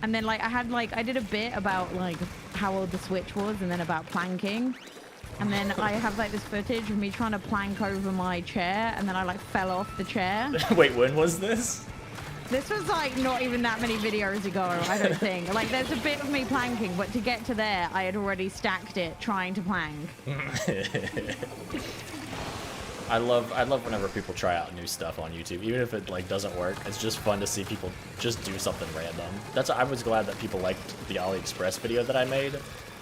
And then like I did a bit about like how old the Switch was and then about planking. And then I have like this footage of me trying to plank over my chair, and then I like fell off the chair. Wait, when was this? This was like not even that many videos ago, I don't think. Like there's a bit of me planking, but to get to there, I had already stacked it trying to plank. I love whenever people try out new stuff on YouTube, even if it like doesn't work. It's just fun to see people just do something random. I was glad that people liked the AliExpress video that I made,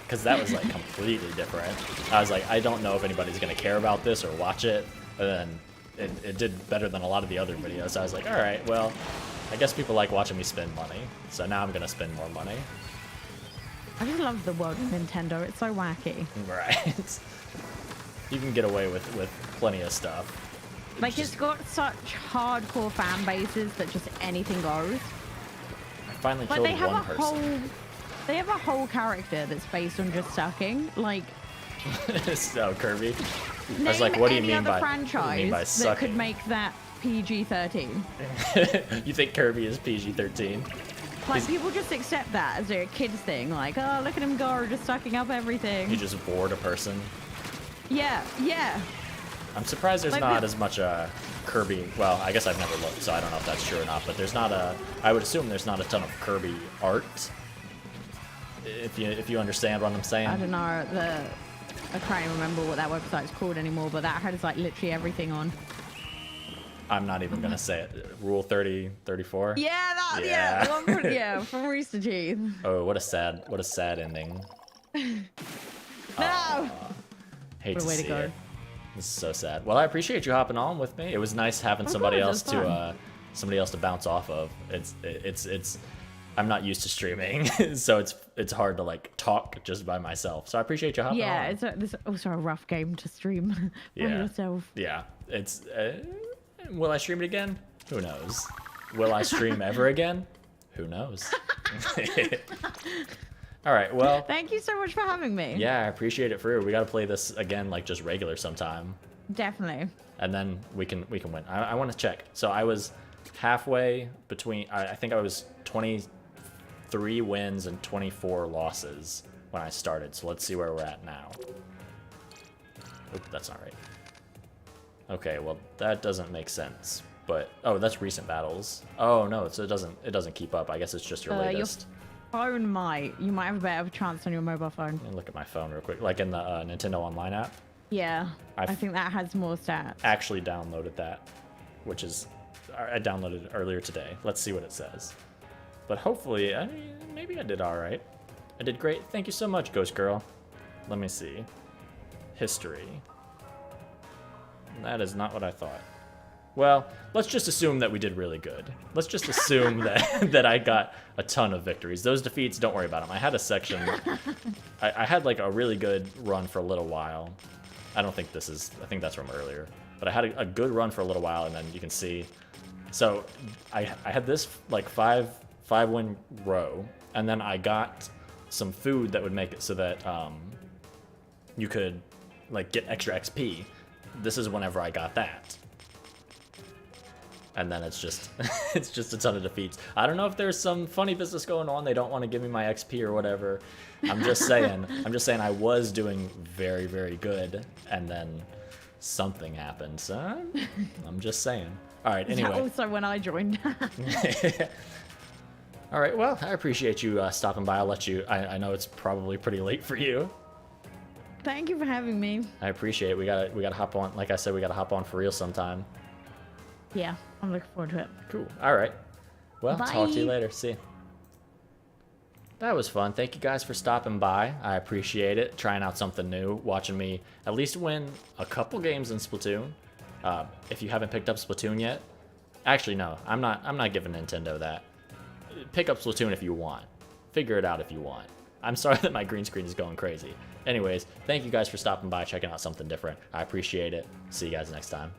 because that was like completely different. I was like, I don't know if anybody's gonna care about this or watch it, and then it did better than a lot of the other videos. I was like, all right, well, I guess people like watching me spend money, so now I'm gonna spend more money. I just love the world of Nintendo. It's so wacky. Right. You can get away with plenty of stuff. Like it's got such hardcore fan bases that just anything goes. I finally Like killed they have one a person. they have a whole character that's based on just sucking. Like So Kirby. I name was like, what do you any mean other by what do you mean by franchise that could sucking? make that PG-13. You think Kirby is PG-13? Like people just accept that as a kid's thing. Like, oh, look at him go, just sucking up everything. You just bored a person. Yeah, yeah. I'm surprised there's Like not the- as much Kirby. Well, I guess I've never looked, so I don't know if that's true or not. But there's not I would assume there's not a ton of Kirby art. If you understand what I'm saying. I don't know. I can't even remember what that website's called anymore, but that has like literally everything on. I'm not even gonna say it. Rule 30, 34. Yeah, that. Yeah. Yeah, the one from, yeah, from Rooster Teeth. Oh, what a sad ending. No. Hate What a to way to see go. it. This is so sad. Well, I appreciate you hopping on with me. It was nice having Of somebody course, else it's to somebody else to bounce off of. It's I'm not used to streaming, so it's hard to like talk just by myself. So I appreciate you hopping Yeah, on. it's also a rough game to stream by Yeah. yourself. Yeah, it's. Will I stream it again? Who knows? Will I stream ever again? Who knows? All right. Well. Thank you so much for having me. Yeah, I appreciate it for you. We got to play this again, like just regular sometime, Definitely. and then we can win. I want to check. So I was halfway between. I think I was 23 wins and 24 losses when I started. So let's see where we're at now. Oop, that's not right. Okay, well that doesn't make sense. But oh, that's recent battles. Oh no, so it doesn't keep up. I guess it's just your Your latest. phone you might have a better chance on your mobile phone. Let me look at my phone real quick, like in the Nintendo Online app. Yeah, I've- I think that has more stats. Actually downloaded that, which is I downloaded it earlier today. Let's see what it says. But hopefully, I mean, maybe I did all right. I did great. Thank you so much, Ghost Girl. Let me see. History. That is not what I thought. Well, let's just assume that we did really good. Let's just assume that I got a ton of victories. Those defeats, don't worry about them. I had a section. I had like a really good run for a little while. I don't think this is. I think that's from earlier. But I had a good run for a little while, and then you can see. So I had this like five win row, and then I got some food that would make it so that you could like get extra XP. This is whenever I got that. And then it's just it's just a ton of defeats. I don't know if there's some funny business going on. They don't want to give me my XP or whatever. I'm just saying I was doing very, very good, and then something happened. So I'm just saying. All right, anyway. Also, when I joined. All right, well, I appreciate you stopping by. I'll let you. I know it's probably pretty late for you. Thank you for having me. I appreciate it. We gotta hop on. Like I said, we gotta hop on for real sometime. Yeah, I'm looking forward to it. Cool. All right. Well, talk to you Bye. later. See ya. That was fun. Thank you guys for stopping by. I appreciate it. Trying out something new. Watching me at least win a couple games in Splatoon. If you haven't picked up Splatoon yet, actually no, I'm not giving Nintendo that. Pick up Splatoon if you want. Figure it out if you want. I'm sorry that my green screen is going crazy. Anyways, thank you guys for stopping by, checking out something different. I appreciate it. See you guys next time.